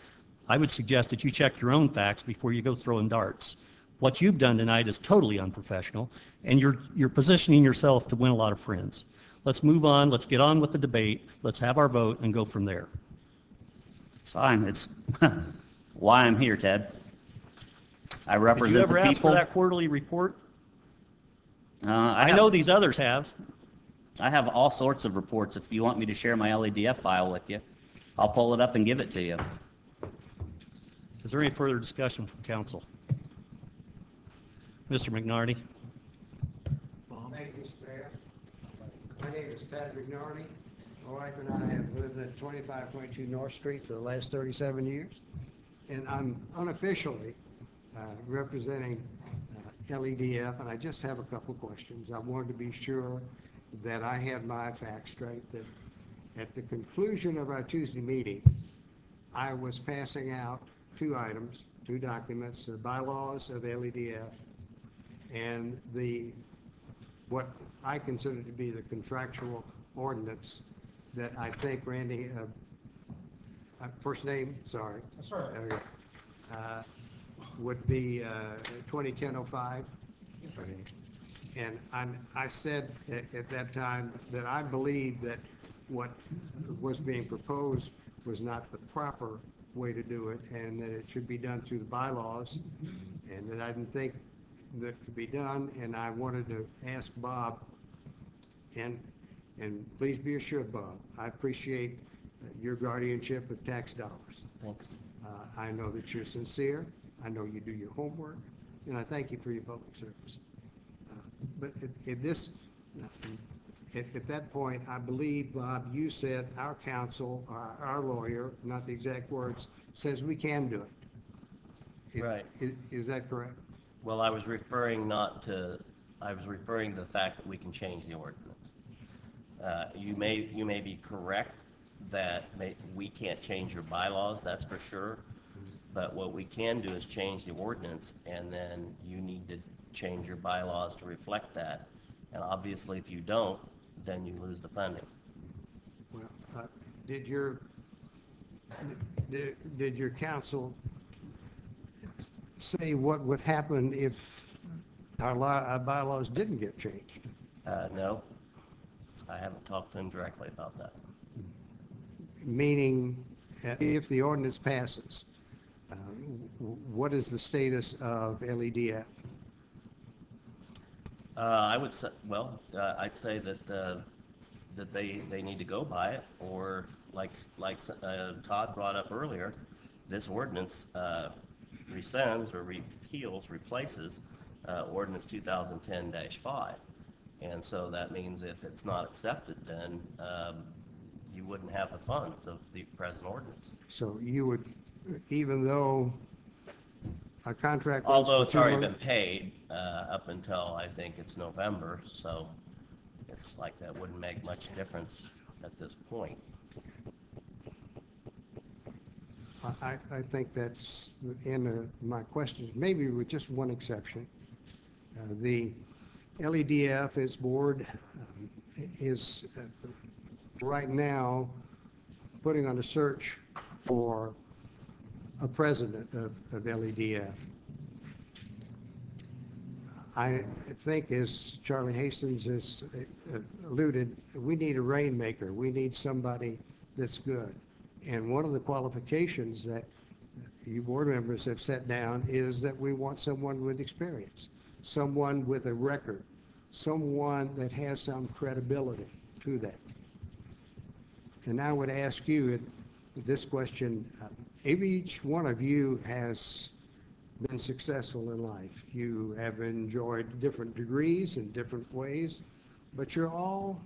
I would suggest that you check your own facts before you go throwing darts. What you've done tonight is totally unprofessional, and you're positioning yourself to win a lot of friends. Let's move on. Let's get on with the debate. Let's have our vote and go from there. Fine. It's why I'm here, Ted. I represent Did you ever the ask people. for that quarterly report? I know these others have. I have all sorts of reports. If you want me to share my LEDF file with you, I'll pull it up and give it to you. Is there any further discussion from council? Mr. McNarty. Thank you, Mr. Mayor. My name is Pat McNarty. My wife and I have lived at 2522 North Street for the last 37 years, and I'm unofficially representing LEDF, and I just have a couple questions. I wanted to be sure that I had my facts straight, that at the conclusion of our Tuesday meeting, I was passing out two items, two documents, the bylaws of LEDF and what I consider to be the contractual ordinance that I think Randy, first name, sorry. That's all right. There we go. Would be 2010-05. And I said at that time that I believed that what was being proposed was not the proper way to do it, and that it should be done through the bylaws, and that I didn't think that could be done, and I wanted to ask Bob, and please be assured, Bob, I appreciate your guardianship of tax dollars. Thanks. I know that you're sincere. I know you do your homework, and I thank you for your public service. But at that point, I believe, Bob, you said our counsel, our lawyer, not the exact words, says we can do it. Right. Is that correct? Well, I was referring to the fact that we can change the ordinance. You may be correct that we can't change your bylaws, that's for sure. But what we can do is change the ordinance, and then you need to change your bylaws to reflect that. And obviously, if you don't, then you lose the funding. Well, did your counsel say what would happen if our bylaws didn't get changed? No, I haven't talked to him directly about that. Meaning, if the ordinance passes, what is the status of LEDF? I would say, well, I'd say that they need to go by it, or like Todd brought up earlier, this ordinance rescinds or replaces ordinance 2010-5, and so that means if it's not accepted, then you wouldn't have the funds of the present ordinance. So you would, even though a contract... Although it's already been paid up until, I think it's November, so it's like that wouldn't make much difference at this point. I think that's in my questions, maybe with just one exception. The LEDF, its board, is right now putting on a search for a president of LEDF. I think, as Charlie Hastings has alluded, we need a rainmaker. We need somebody that's good. And one of the qualifications that you board members have set down is that we want someone with experience, someone with a record, someone that has some credibility to that. And I would ask you this question. Each one of you has been successful in life. You have enjoyed different degrees in different ways, but you're all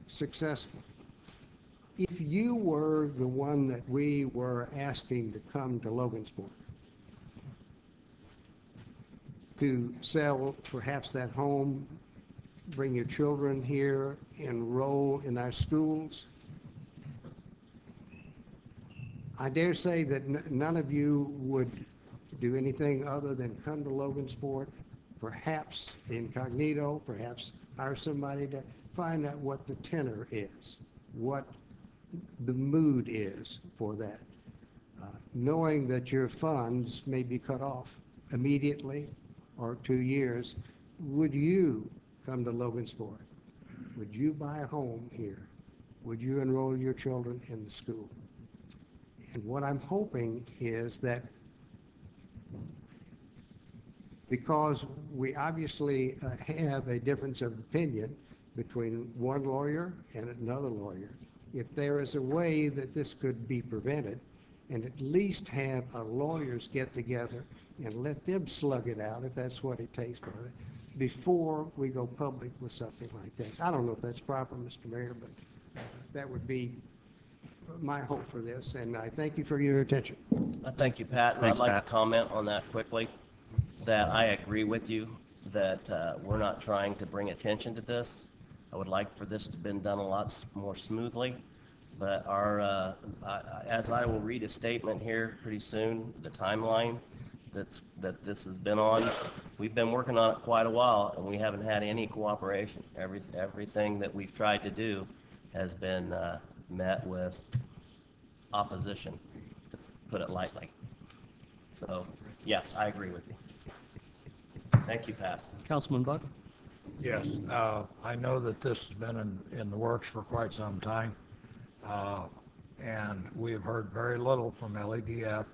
successful. If you were the one that we were asking to come to Logansport to sell perhaps that home, bring your children here, enroll in our schools, I dare say that none of you would do anything other than come to Logansport, perhaps incognito, perhaps hire somebody to find out what the tenor is, what the mood is for that. Knowing that your funds may be cut off immediately or 2 years, would you come to Logansport? Would you buy a home here? Would you enroll your children in the school? And what I'm hoping is that, because we obviously have a difference of opinion between one lawyer and another lawyer, if there is a way that this could be prevented, and at least have our lawyers get together and let them slug it out, if that's what it takes for it, before we go public with something like this. I don't know if that's proper, Mr. Mayor, but that would be my hope for this, and I thank you for your attention. Thank you, Pat. And Thanks, I'd like Pat. to comment on that quickly, that I agree with you that we're not trying to bring attention to this. I would like for this to have been done a lot more smoothly. But as I will read a statement here pretty soon, the timeline that this has been on, we've been working on it quite a while, and we haven't had any cooperation. Everything that we've tried to do has been met with opposition, to put it lightly. So, yes, I agree with you. Thank you, Pat. Councilman Buck? Yes, I know that this has been in the works for quite some time, and we have heard very little from LEDF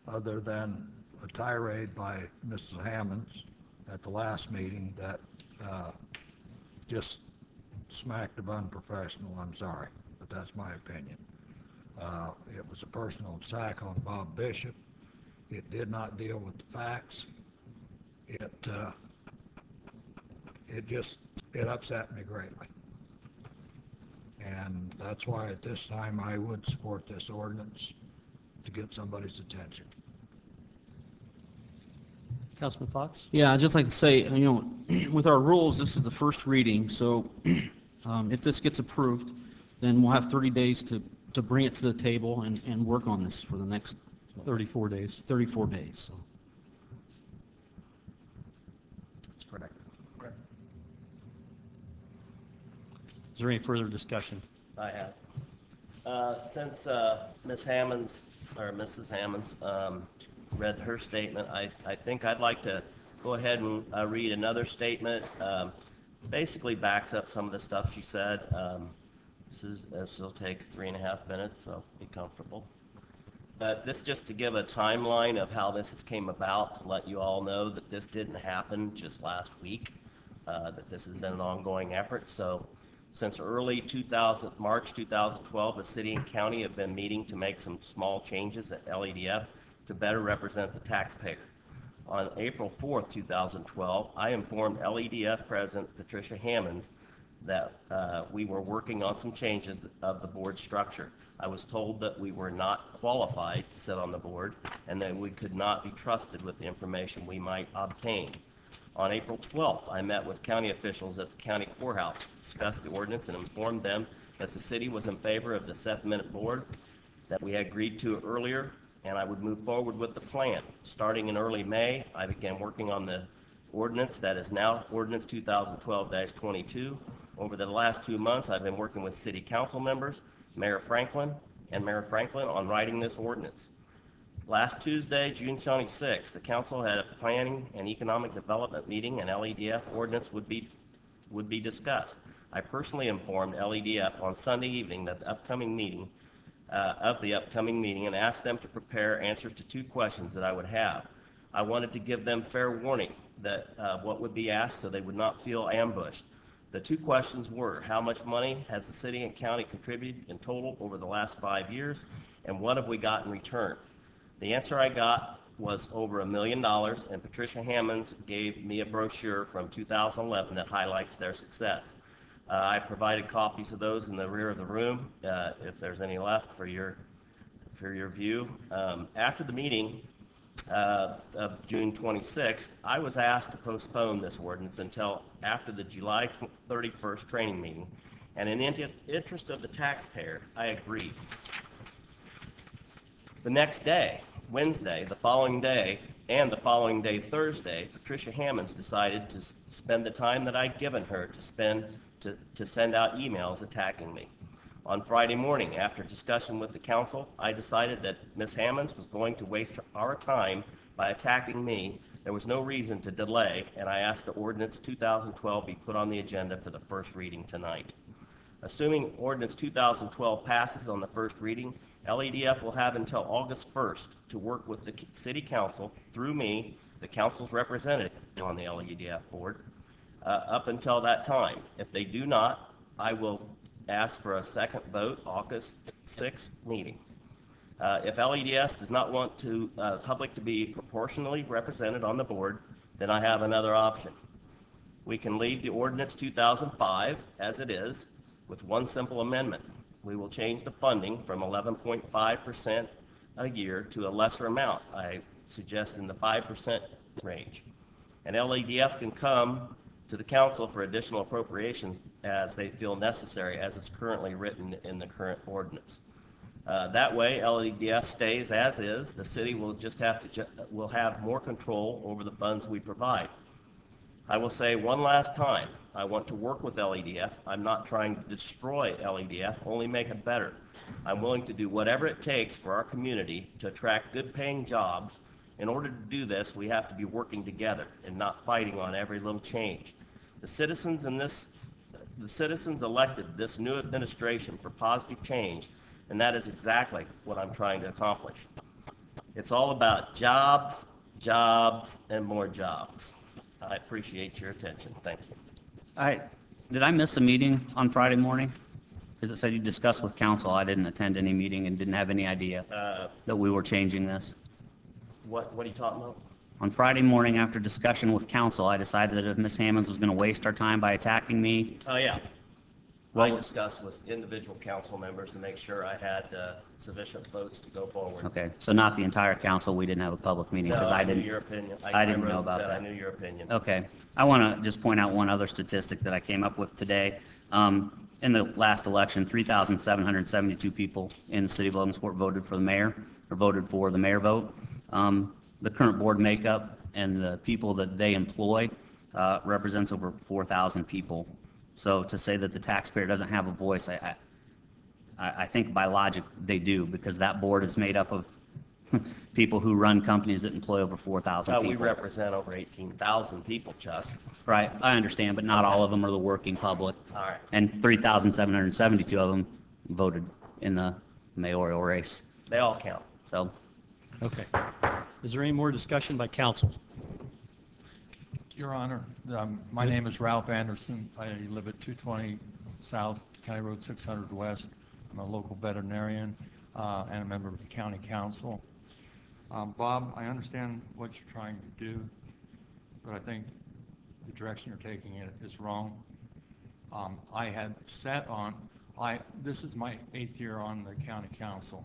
other than a tirade by Mrs. Hammonds at the last meeting that just smacked of unprofessional. I'm sorry, but that's my opinion. It was a personal attack on Bob Bishop. It did not deal with the facts. It upset me greatly. And that's why at this time I would support this ordinance to get somebody's attention. Councilman Fox? Yeah, I'd just like to say, with our rules, this is the first reading, so if this gets approved, then we'll have 30 days to bring it to the table and work on this for the next 34 days. 34 days. So. That's correct. Is there any further discussion? I have. Since Ms. Hammonds, or Mrs. Hammonds, read her statement, I think I'd like to go ahead and read another statement. Basically backs up some of the stuff she said. This will take 3.5 minutes, so be comfortable. This just to give a timeline of how this has came about, to let you all know that this didn't happen just last week, that this has been an ongoing effort. So since early March 2012, the city and county have been meeting to make some small changes at LEDF to better represent the taxpayer. On April 4th, 2012, I informed LEDF President Patricia Hammonds that we were working on some changes of the board structure. I was told that we were not qualified to sit on the board and that we could not be trusted with the information we might obtain. On April 12th, I met with county officials at the county courthouse, discussed the ordinance, and informed them that the city was in favor of the 7-minute board that we had agreed to earlier, and I would move forward with the plan. Starting in early May, I began working on the ordinance that is now Ordinance 2012-22. Over the last 2 months, I've been working with city council members, Mayor Franklin, and Mayor Franklin on writing this ordinance. Last Tuesday, June 26th, the council had a planning and economic development meeting, and LEDF ordinance would be discussed. I personally informed LEDF on Sunday evening that the upcoming meeting and asked them to prepare answers to 2 questions that I would have. I wanted to give them fair warning that what would be asked so they would not feel ambushed. The 2 questions were, how much money has the city and county contributed in total over the last 5 years, and what have we got in return? The answer I got was over $1 million, and Patricia Hammonds gave me a brochure from 2011 that highlights their success. I provided copies of those in the rear of the room, if there's any left for your view. After the meeting of June 26th, I was asked to postpone this ordinance until after the July 31st training meeting, and in the interest of the taxpayer, I agreed. The next day, Wednesday, the following day, and the following day, Thursday, Patricia Hammonds decided to spend the time that I'd given her to send out emails attacking me. On Friday morning, after discussion with the council, I decided that Ms. Hammonds was going to waste our time by attacking me. There was no reason to delay, and I asked the ordinance 2012 be put on the agenda for the first reading tonight. Assuming ordinance 2012 passes on the first reading, LEDF will have until August 1st to work with the City Council, through me, the Council's representative on the LEDF board, up until that time. If they do not, I will ask for a second vote, August 6th meeting. If LEDS does not want the public to be proportionally represented on the board, then I have another option. We can leave the ordinance 2005 as it is with one simple amendment. We will change the funding from 11.5% a year to a lesser amount. I suggest in the 5% range. And LEDF can come to the council for additional appropriations as they feel necessary, as it's currently written in the current ordinance. That way, LEDF stays as is. The city will just will have more control over the funds we provide. I will say one last time, I want to work with LEDF. I'm not trying to destroy LEDF, only make it better. I'm willing to do whatever it takes for our community to attract good paying jobs. In order to do this, we have to be working together and not fighting on every little change. The citizens elected this new administration for positive change, and that is exactly what I'm trying to accomplish. It's all about jobs, jobs, and more jobs. I appreciate your attention. Thank you. Did I miss a meeting on Friday morning? Because it said you discussed with council. I didn't attend any meeting and didn't have any idea that we were changing this. What are you talking about? On Friday morning, after discussion with council, I decided that if Ms. Hammonds was going to waste our time by attacking me. Oh, yeah. I discussed with individual council members to make sure I had sufficient votes to go forward. Okay, so not the entire council. We didn't have a public meeting. No, I knew didn't, your opinion. I didn't know about that. I knew your opinion. Okay. I want to just point out one other statistic that I came up with today. In the last election, 3,772 people in the city of Logansport voted for the mayor, or voted for the mayor vote. The current board makeup and the people that they employ represents over 4,000 people. So to say that the taxpayer doesn't have a voice, I think by logic they do, because that board is made up of people who run companies that employ over 4,000 people. We represent over 18,000 people, Chuck. Right, I understand, but not all of them are the working public. All right. And 3,772 of them voted in the mayoral race. They all count. So. Okay. Is there any more discussion by council? Your Honor, my name is Ralph Anderson. I live at 220 South, County Road 600 West. I'm a local veterinarian and a member of the county council. Bob, I understand what you're trying to do, but I think the direction you're taking it is wrong. I had sat on, this is my 8th year on the county council,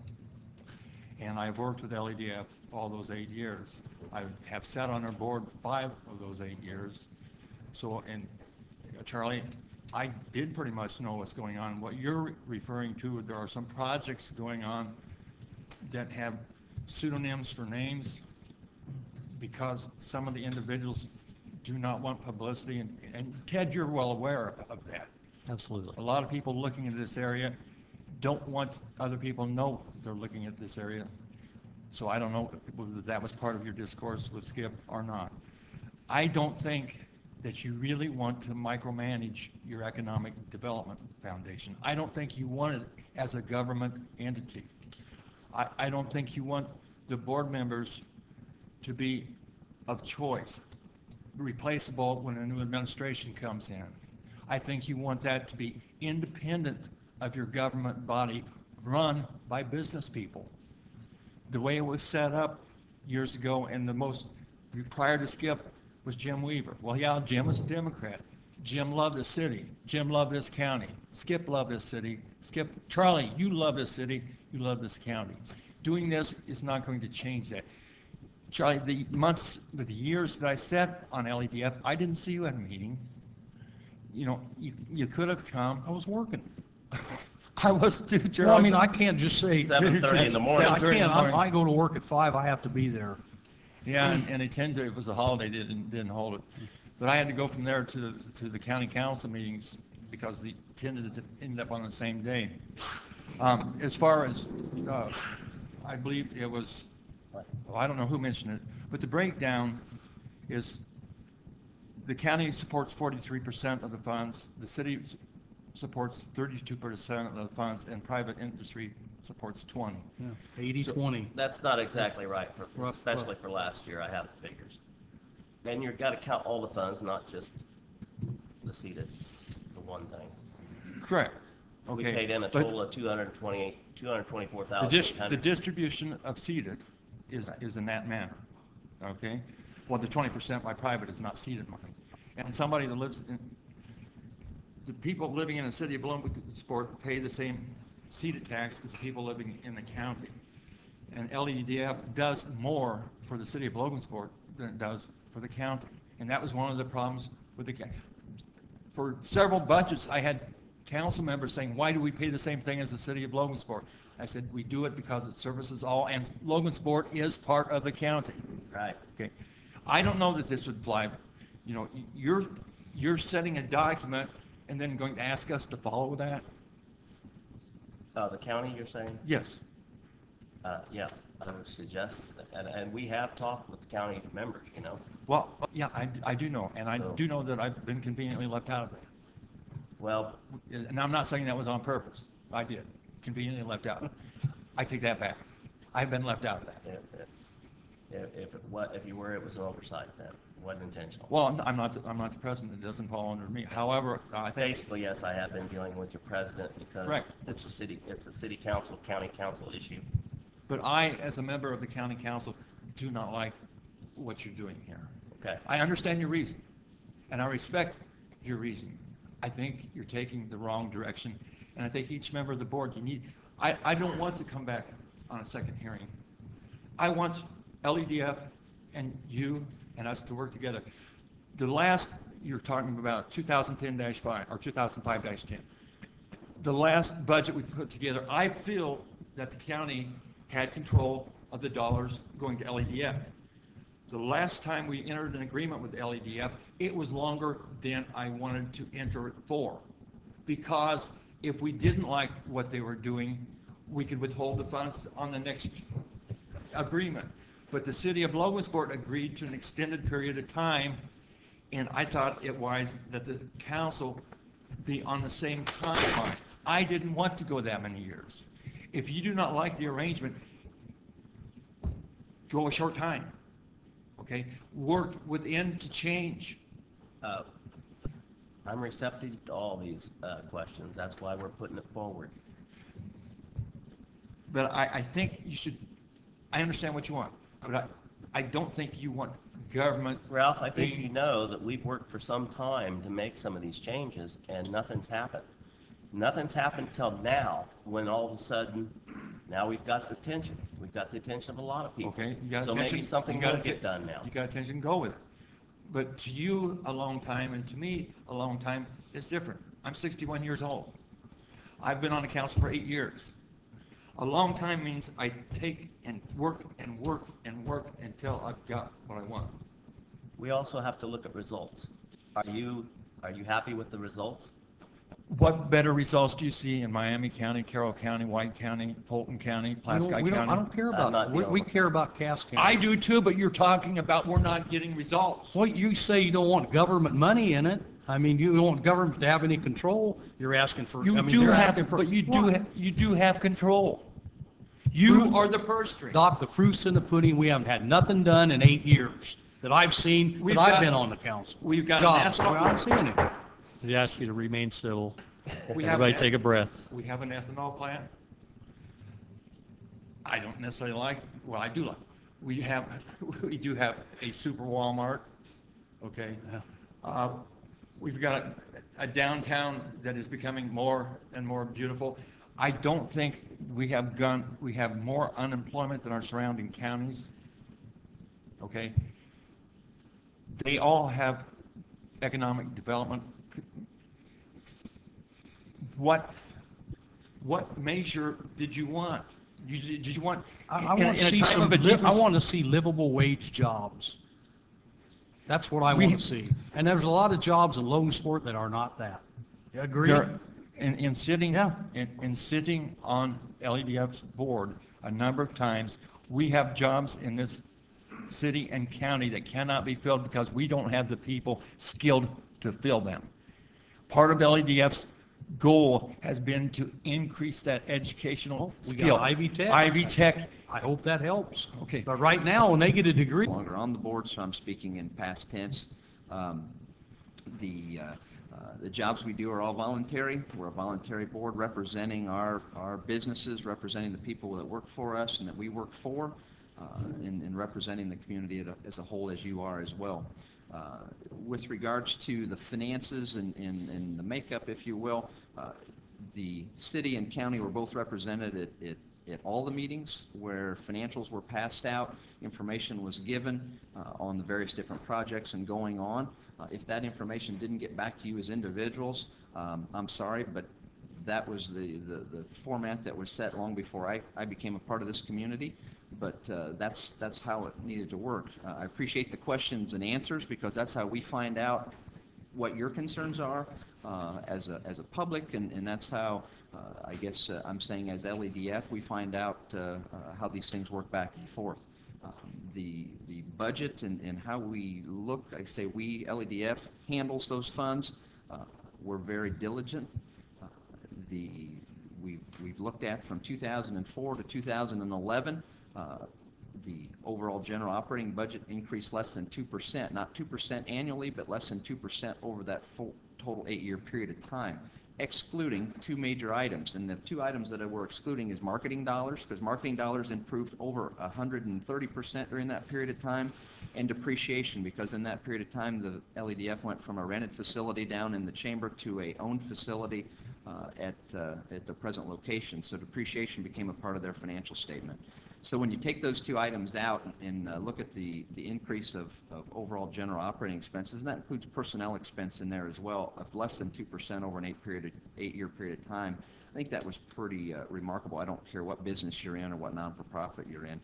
and I've worked with LEDF all those 8 years. I have sat on their board 5 of those 8 years. So, and Charlie, I did pretty much know what's going on. What you're referring to, there are some projects going on that have pseudonyms for names because some of the individuals do not want publicity. And Ted, you're well aware of that. Absolutely. A lot of people looking into this area don't want other people to know they're looking at this area. So I don't know whether that was part of your discourse with Skip or not. I don't think that you really want to micromanage your economic development foundation. I don't think you want it as a government entity. I don't think you want the board members to be of choice, replaceable when a new administration comes in. I think you want that to be independent of your government body, run by business people. The way it was set up years ago, and the most prior to Skip was Jim Weaver. Well, yeah, Jim was a Democrat. Jim loved the city. Jim loved this county. Skip loved this city. Charlie, you love this city. You love this county. Doing this is not going to change that. Charlie, the years that I sat on LEDF, I didn't see you at a meeting. You know, you could have come. I was working. I was too, Charlie. Well, I mean, I can't just say. 7:30 in the morning. I can't, I go to work at 5, I have to be there. Yeah, and it tended, it was a holiday, didn't hold it. But I had to go from there to the county council meetings because they tended to end up on the same day. As far as, I believe it was, well, I don't know who mentioned it, but the breakdown is the county supports 43% of the funds, the city supports 32% of the funds, and private industry supports 20. Yeah, 80-20. That's not exactly right, especially for last year. I have the figures. And you've got to count all the funds, not just the seated, the one thing. Correct. We Okay. paid in a total of $224,000. The distribution of seated is in that manner. Okay. Well, the 20% by private is not seated money, and somebody that lives in the people living in the city of Logansport pay the same seated tax as the people living in the county. And LEDF does more for the city of Logansport than it does for the county. And that was one of the problems with the county. For several budgets, I had council members saying, why do we pay the same thing as the city of Logansport? I said, we do it because it services all, and Logansport is part of the county. Right. Okay. I don't know that this would fly. You know, you're setting a document and then going to ask us to follow that? The county, you're saying? Yes. Yeah, I would suggest that. And we have talked with the county members, you know. Well, yeah, I do know, and I do know that I've been conveniently left out of it. Well, and I'm not saying that was on purpose. I did, conveniently left out. I take that back. I've been left out of that. If you were, it was an oversight then. It wasn't intentional. Well, I'm not the president. It doesn't fall under me. However, I think basically, yes, I have been dealing with your president because it's a city council, county council issue. But I, as a member of the county council, do not like what you're doing here. Okay. I understand your reason, and I respect your reason. I think you're taking the wrong direction, and I think each member of the board, you need. I don't want to come back on a second hearing. I want LEDF and you and us to work together. The last, you're talking about 2010-5 or 2005-10. The last budget we put together, I feel that the county had control of the dollars going to LEDF. The last time we entered an agreement with LEDF, it was longer than I wanted to enter it for. Because if we didn't like what they were doing, we could withhold the funds on the next agreement. But the city of Logansport agreed to an extended period of time, and I thought it wise that the council be on the same timeline. I didn't want to go that many years. If you do not like the arrangement, go a short time. Okay? Work within to change. I'm receptive to all these questions. That's why we're putting it forward. But I think you should, I understand what you want, but I don't think you want government. Ralph, I think you know that we've worked for some time to make some of these changes, and nothing's happened. Nothing's happened till now, when all of a sudden, now we've got the attention. We've got the attention of a lot of people. Okay, you got so attention, maybe something will get done now. You got attention, go with it. But to you, a long time, and to me, a long time is different. I'm 61 years old. I've been on the council for 8 years. A long time means I take and work and work and work until I've got what I want. We also have to look at results. Are you happy with the results? What better results do you see in Miami County, Carroll County, White County, Fulton County, Pulaski County? I don't care about that. We care about Cass County. I do too, but you're talking about we're not getting results. Well, you say you don't want government money in it. I mean, you don't want government to have any control. You're asking for. You I mean, do they're have, asking for, but you what? do have control. You are the purse string. Doc, the proof's in the pudding. We haven't had nothing done in 8 years that I've seen, We've that I've got- been on the council. We've got Jobs, an well, I'm seeing it. We ask you to remain civil. We have Everybody an- take a breath. We have an ethanol plant. I don't necessarily like, well, I do like, we do have a super Walmart, okay? We've got a downtown that is becoming more and more beautiful. I don't think we have more unemployment than our surrounding counties, okay? They all have economic development. What measure did you want? Did you want? I in want a to see time of I achievements- want to see livable wage jobs. That's what I We- want to see. And there's a lot of jobs in Logansport that are not that. You agree? In sitting in sitting on LEDF's board a number of times, we have jobs in this city and county that cannot be filled because we don't have the people skilled to fill them. Part of LEDF's goal has been to increase that educational We skill. got Ivy Tech. Ivy Tech. I hope that helps. Okay. But right now, when they get a degree. Longer on the board, so I'm speaking in past tense. The jobs we do are all voluntary. We're a voluntary board representing our businesses, representing the people that work for us and that we work for, and representing the community as a whole, as you are as well. With regards to the finances and the makeup, if you will, the city and county were both represented at all the meetings where financials were passed out, information was given on the various different projects and going on. If that information didn't get back to you as individuals, I'm sorry, but that was the format that was set long before I became a part of this community. But that's how it needed to work. I appreciate the questions and answers because that's how we find out what your concerns are as a public, and that's how I guess I'm saying as LEDF we find out how these things work back and forth. The budget and how we look, I say we, LEDF, handles those funds. We're very diligent. We've looked at from 2004 to 2011, the overall general operating budget increased less than 2%, not 2% annually, but less than 2% over that full total 8-year period of time, excluding two major items. And the two items that we're excluding is marketing dollars, because marketing dollars improved over 130% during that period of time, and depreciation, because in that period of time the LEDF went from a rented facility down in the chamber to a owned facility at the present location. So depreciation became a part of their financial statement. So when you take those two items out and look at the increase of overall general operating expenses, and that includes personnel expense in there as well, of less than 2% over an 8-year period of time, I think that was pretty remarkable. I don't care what business you're in or what non-for-profit you're in,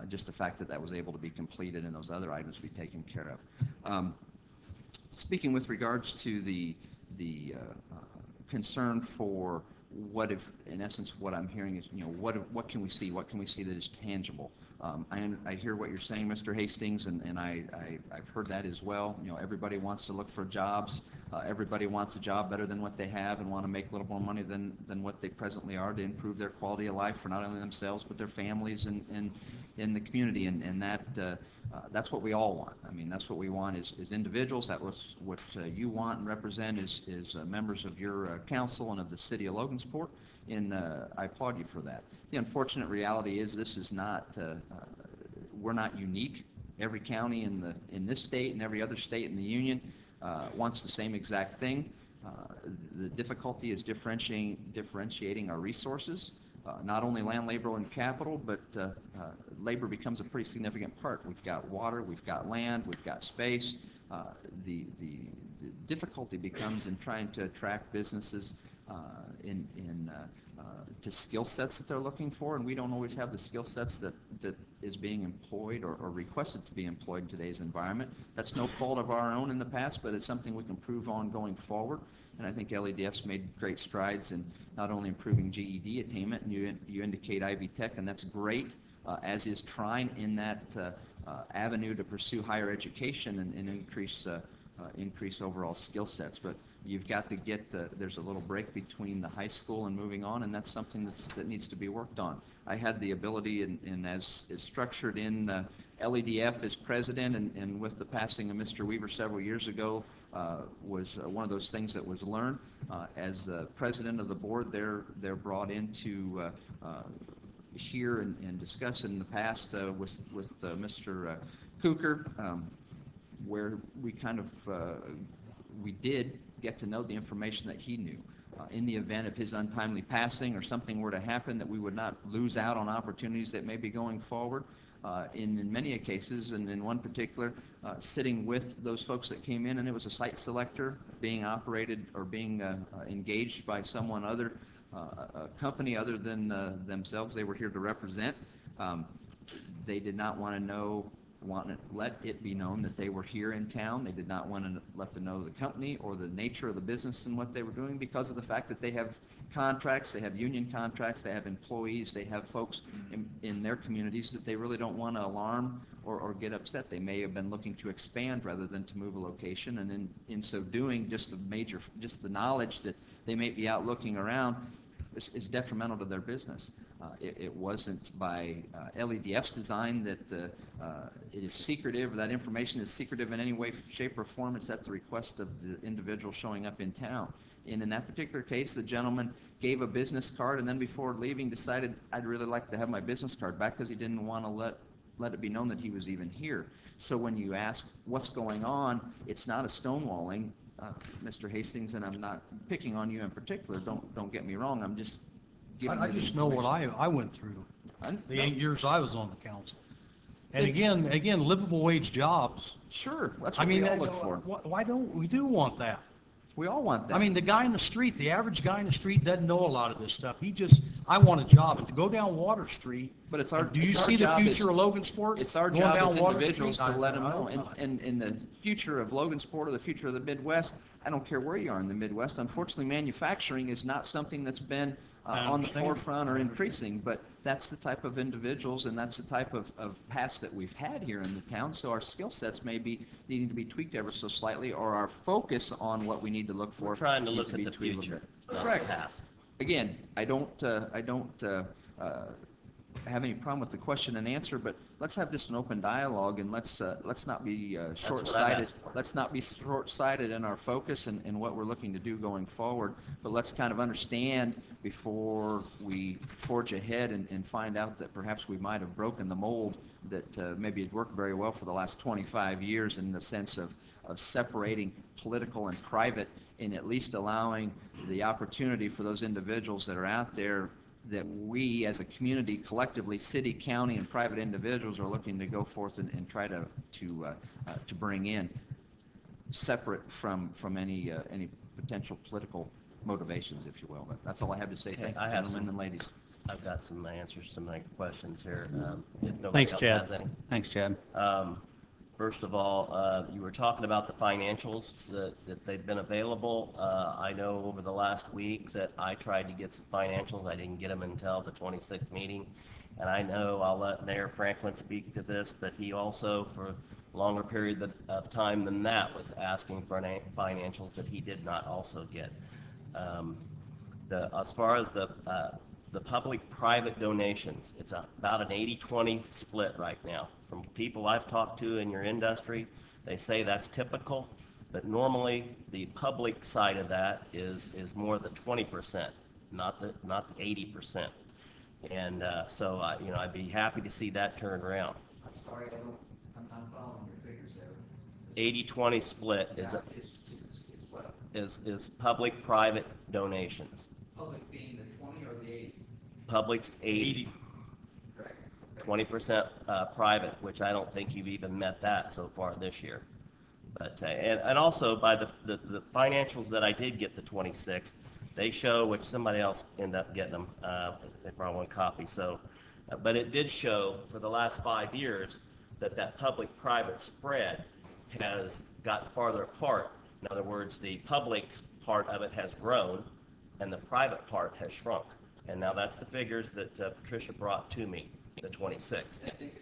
just the fact that that was able to be completed and those other items be taken care of. Speaking with regards to the concern for what if, in essence, what I'm hearing is, what can we see? What can we see that is tangible? I hear what you're saying, Mr. Hastings, and I've heard that as well. Everybody wants to look for jobs. Everybody wants a job better than what they have and want to make a little more money than what they presently are to improve their quality of life for not only themselves but their families and in the community. And that's what we all want. I mean, that's what we want as individuals. That was what you want and represent as members of your council and of the city of Logansport. And I applaud you for that. The unfortunate reality is this is not, we're not unique. Every county in this state and every other state in the union wants the same exact thing. The difficulty is differentiating our resources. Not only land, labor, and capital, but labor becomes a pretty significant part. We've got water, we've got land, we've got space. The difficulty becomes in trying to attract businesses in to skill sets that they're looking for, and we don't always have the skill sets that is being employed or requested to be employed in today's environment. That's no fault of our own in the past, but it's something we can improve on going forward. And I think LEDF's made great strides in not only improving GED attainment, and you indicate Ivy Tech, and that's great, as is Trine in that avenue to pursue higher education and increase overall skill sets. But you've got to get, there's a little break between the high school and moving on, and that's something that needs to be worked on. I had the ability, and as is structured in LEDF as president, and with the passing of Mr. Weaver several years ago, was one of those things that was learned. As president of the board, they're brought in to hear and discuss in the past with Mr. Cooker, where we kind of we did get to know the information that he knew. In the event of his untimely passing or something were to happen, that we would not lose out on opportunities that may be going forward. In many cases, and in one particular, sitting with those folks that came in, and it was a site selector being operated or being engaged by someone other, a company other than themselves they were here to represent. They did not want to let it be known that they were here in town. They did not want to let them know the company or the nature of the business and what they were doing, because of the fact that they have contracts, they have union contracts, they have employees, they have folks in their communities that they really don't want to alarm or get upset. They may have been looking to expand rather than to move a location, and in so doing, just the knowledge that they may be out looking around is detrimental to their business. It wasn't by LEDF's design that it is secretive, or that information is secretive in any way, shape, or form. It's at the request of the individual showing up in town. And in that particular case, the gentleman gave a business card, and then before leaving decided, I'd really like to have my business card back, because he didn't want to let it be known that he was even here. So when you ask what's going on, it's not a stonewalling, Mr. Hastings, and I'm not picking on you in particular. Don't get me wrong. I'm just giving I just know what I went through the 8 years I was on the council. And again, livable wage jobs. Sure, that's what we all look for. Why don't we want that? We all want that. I mean, the guy in the street, the average guy in the street doesn't know a lot of this stuff. I want a job. And to go down Water Street, but it's our, do you see the future of Logansport? It's our job as individuals to let them know. And in the future of Logansport or the future of the Midwest, I don't care where you are in the Midwest. Unfortunately, manufacturing is not something that's been on the forefront or increasing, but that's the type of individuals and that's the type of past that we've had here in the town. So our skill sets may be needing to be tweaked ever so slightly, or our focus on what we need to look for. We're trying to look at the future, not the past. Again, I don't have any problem with the question and answer, but let's have just an open dialogue, and let's not be short-sighted. Let's not be short-sighted in our focus and what we're looking to do going forward. But let's kind of understand before we forge ahead and find out that perhaps we might have broken the mold that maybe had worked very well for the last 25 years in the sense of separating political and private, and at least allowing the opportunity for those individuals that are out there that we as a community collectively, city, county, and private individuals are looking to go forth and try to bring in, separate from any potential political motivations, if you will. But that's all I have to say. Okay, Thank you, gentlemen and ladies. I've got some answers to my questions here. If nobody Thanks, else Chad. has any. Thanks, Chad. First of all, you were talking about the financials that they've been available. I know over the last week that I tried to get some financials. I didn't get them until the 26th meeting. And I know I'll let Mayor Franklin speak to this, but he also, for a longer period of time than that, was asking for financials that he did not also get. As far as the public-private donations, it's about an 80-20 split right now. From people I've talked to in your industry, they say that's typical, but normally the public side of that is more the 20%, not the 80%. And so I'd be happy to see that turn around. I'm sorry, I'm not following your figures there. 80-20 split is public-private donations. Public being the 20 or the 80? Public's 80. 20% private, which I don't think you've even met that so far this year. But and also by the financials that I did get the 26th, They show, which somebody else ended up getting them. They brought one copy. So, but it did show for the last 5 years that public-private spread has got farther apart. In other words, the public part of it has grown, and the private part has shrunk. And now that's the figures that Patricia brought to me, the 26th. I think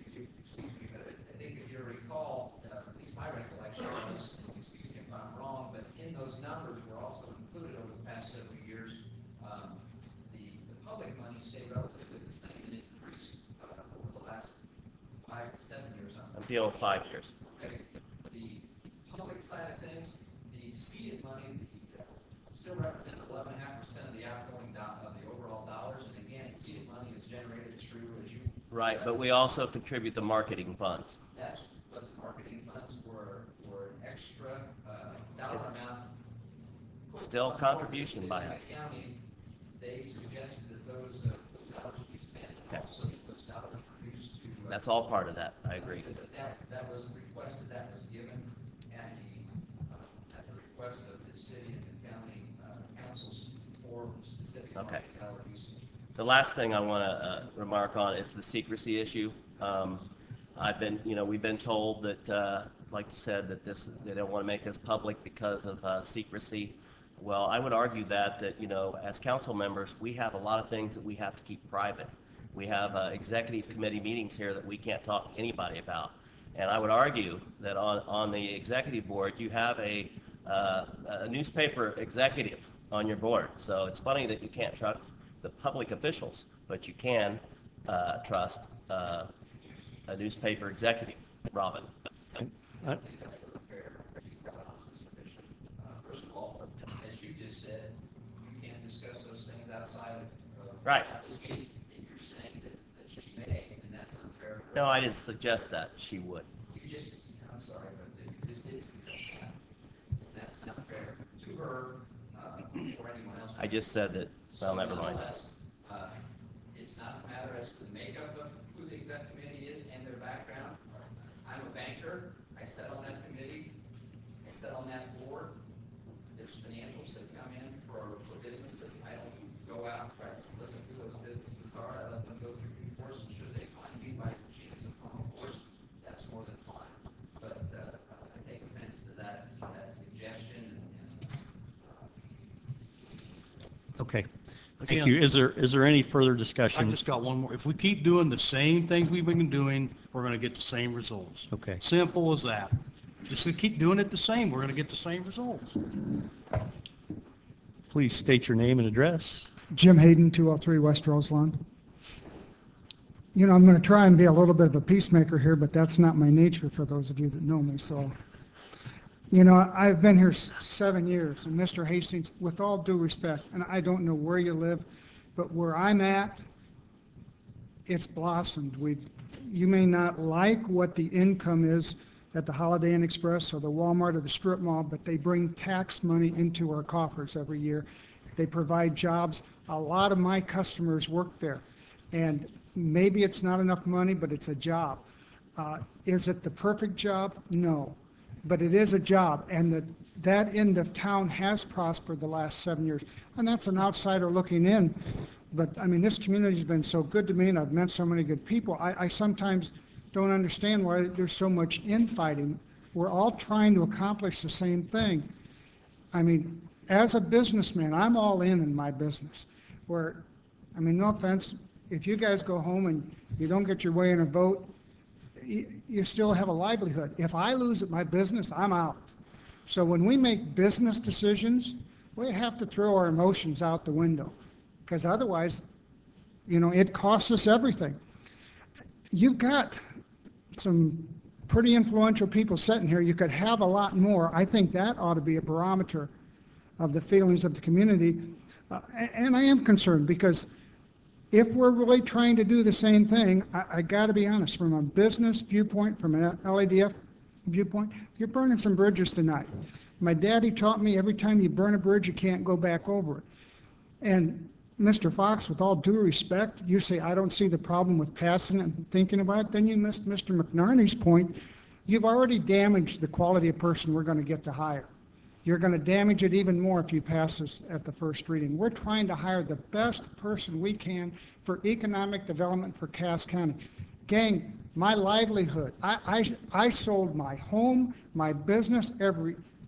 if you recall, at least my recollection was, and excuse me if I'm wrong, but in those numbers were also included over the past several years, the public money stayed relatively the same and increased over the last 5 to 7 years. I'm dealing with 5 years. Okay. The public side of things, the seeded money still represent 11.5% of the outgoing of the overall dollars, and again, seeded money is generated through, as you Right, but we also contribute the marketing funds. That's what the marketing funds were an extra dollar amount. Still contribution by us. The county, they suggested that those dollars be spent. Okay. Also, those dollars were used to. That's all part of that. I agree. That wasn't requested. That was given at the request of the city and the county councils for specific Okay. dollar usage. The last thing I want to remark on is the secrecy issue. We've been told that, like you said, that they don't want to make this public because of secrecy. Well, I would argue that as council members, we have a lot of things that we have to keep private. We have executive committee meetings here that we can't talk to anybody about. And I would argue that on the executive board, you have a newspaper executive on your board. So it's funny that you can't trust the public officials, but you can trust a newspaper executive. Robin. First of all, as you just said, you can't discuss those things outside of Right. the application that you're saying that she made, and that's unfair. No, I didn't suggest that she would. You just, I'm sorry, but you just did suggest that. That's not fair to her or anyone else. I just said that. Well, never mind. Nonetheless, it's not a matter as to the makeup of who the exec committee is and their background. I'm a banker. I sat on that committee. I sat on that board. There's financials that come in for businesses. I don't go out and try to listen to who those businesses are. I let them go through reports, and should they find me by chance upon course, that's more than fine. But I take offense to that suggestion. Okay. Again, Thank you. Is there any further discussion? I just got one more. If we keep doing the same things we've been doing, we're going to get the same results. Okay. Simple as that. Just to keep doing it the same, we're going to get the same results. Please state your name and address. Jim Hayden, 203 West Roselawn. You know, I'm going to try and be a little bit of a peacemaker here, but that's not my nature for those of you that know me. So, you know, I've been here 7 years, and Mr. Hastings, with all due respect, and I don't know where you live, but where I'm at, it's blossomed. You may not like what the income is at the Holiday Inn Express or the Walmart or the strip mall, but they bring tax money into our coffers every year. They provide jobs. A lot of my customers work there, and maybe it's not enough money, but it's a job. Is it the perfect job? No, but it is a job, and that end of town has prospered the last 7 years, and that's an outsider looking in. But I mean, this community has been so good to me, and I've met so many good people. I sometimes don't understand why there's so much infighting. We're all trying to accomplish the same thing. I mean, as a businessman, I'm all in my business. Where, I mean, no offense, if you guys go home and you don't get your way in a vote, you still have a livelihood. If I lose at my business, I'm out. So when we make business decisions, we have to throw our emotions out the window, because otherwise, you know, it costs us everything. You've got some pretty influential people sitting here. You could have a lot more. I think that ought to be a barometer of the feelings of the community. And I am concerned, because if we're really trying to do the same thing, I got to be honest, from a business viewpoint, from an LADF viewpoint, you're burning some bridges tonight. My daddy taught me every time you burn a bridge, you can't go back over it. And Mr. Fox, with all due respect, you say, I don't see the problem with passing it and thinking about it. Then you missed Mr. McNarney's point. You've already damaged the quality of person we're going to get to hire. You're going to damage it even more if you pass this at the first reading. We're trying to hire the best person we can for economic development for Cass County. Gang, my livelihood, I sold my home, my business,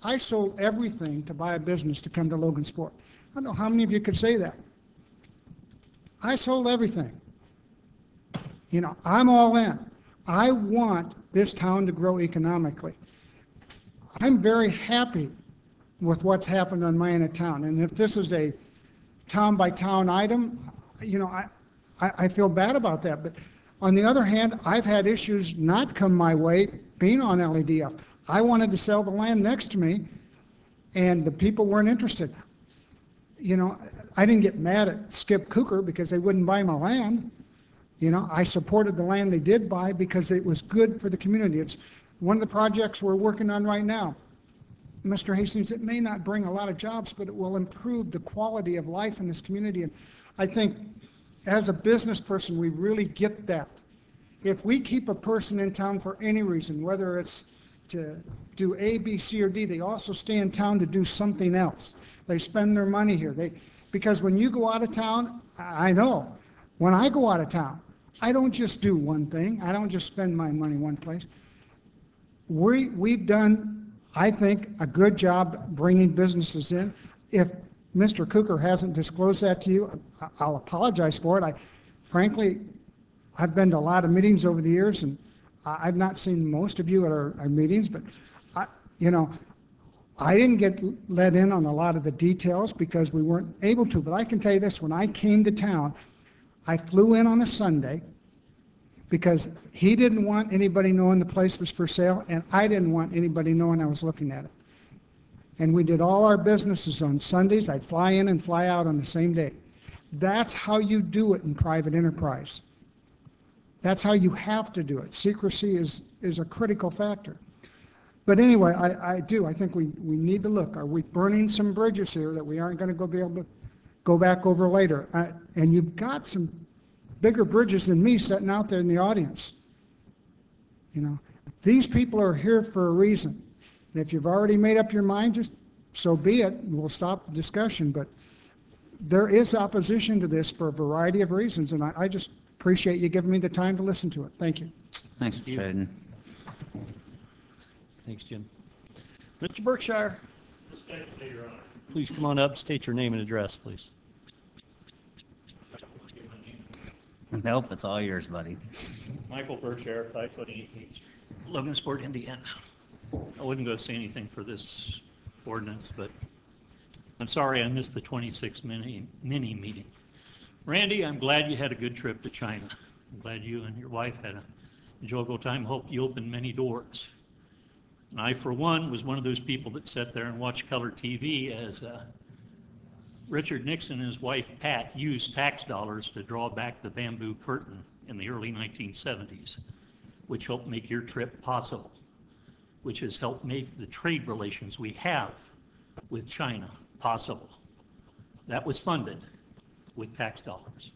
I sold everything to buy a business to come to Logansport. I don't know how many of you could say that. I sold everything. You know, I'm all in. I want this town to grow economically. I'm very happy with what's happened on my end of town. And if this is a town-by-town item, you know, I feel bad about that. But on the other hand, I've had issues not come my way being on LEDF. I wanted to sell the land next to me, and the people weren't interested. You know, I didn't get mad at Skip Cooker because they wouldn't buy my land. You know, I supported the land they did buy because it was good for the community. It's one of the projects we're working on right now. Mr. Hastings, it may not bring a lot of jobs, but it will improve the quality of life in this community. And I think as a business person, we really get that. If we keep a person in town for any reason, whether it's to do A, B, C, or D, they also stay in town to do something else. They spend their money here. Because when you go out of town, I know, when I go out of town, I don't just do one thing. I don't just spend my money one place. We've done, I think, a good job bringing businesses in. If Mr. Cooker hasn't disclosed that to you, I'll apologize for it. Frankly, I've been to a lot of meetings over the years, and I've not seen most of you at our meetings, but you know, I didn't get let in on a lot of the details because we weren't able to. But I can tell you this: when I came to town, I flew in on a Sunday because he didn't want anybody knowing the place was for sale, and I didn't want anybody knowing I was looking at it. And we did all our businesses on Sundays. I'd fly in and fly out on the same day. That's how you do it in private enterprise. That's how you have to do it. Secrecy is a critical factor. But anyway, I think we need to look. Are we burning some bridges here that we aren't going to be able to go back over later? And you've got some bigger bridges than me sitting out there in the audience. You know, these people are here for a reason. And if you've already made up your mind, just so be it. We'll stop the discussion. But there is opposition to this for a variety of reasons, and I just appreciate you giving me the time to listen to it. Thank you. Thanks, Mr. Sheridan. Thanks, Jim. Mr. Berkshire, please come on up, state your name and address, please. Nope, it's all yours, buddy. Michael Berkshire, 528 Logansport, Indiana. I wasn't going to say anything for this ordinance, but I'm sorry I missed the 26th mini meeting. Randy, I'm glad you had a good trip to China. I'm glad you and your wife had an enjoyable time. Hope you opened many doors. And I, for one, was one of those people that sat there and watched color TV as Richard Nixon and his wife, Pat, used tax dollars to draw back the bamboo curtain in the early 1970s, which helped make your trip possible, which has helped make the trade relations we have with China possible. That was funded with tax dollars.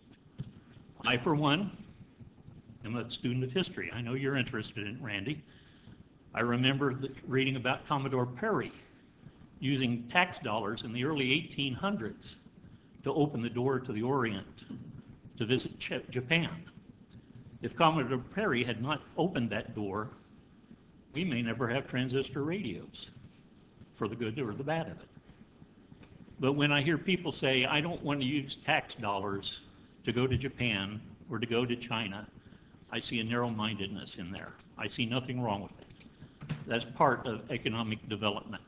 I, for one, am a student of history. I know you're interested in it, Randy. I remember reading about Commodore Perry using tax dollars in the early 1800s to open the door to the Orient to visit Japan. If Commodore Perry had not opened that door, we may never have transistor radios, for the good or the bad of it. But when I hear people say, I don't want to use tax dollars to go to Japan or to go to China, I see a narrow-mindedness in there. I see nothing wrong with it. That's part of economic development.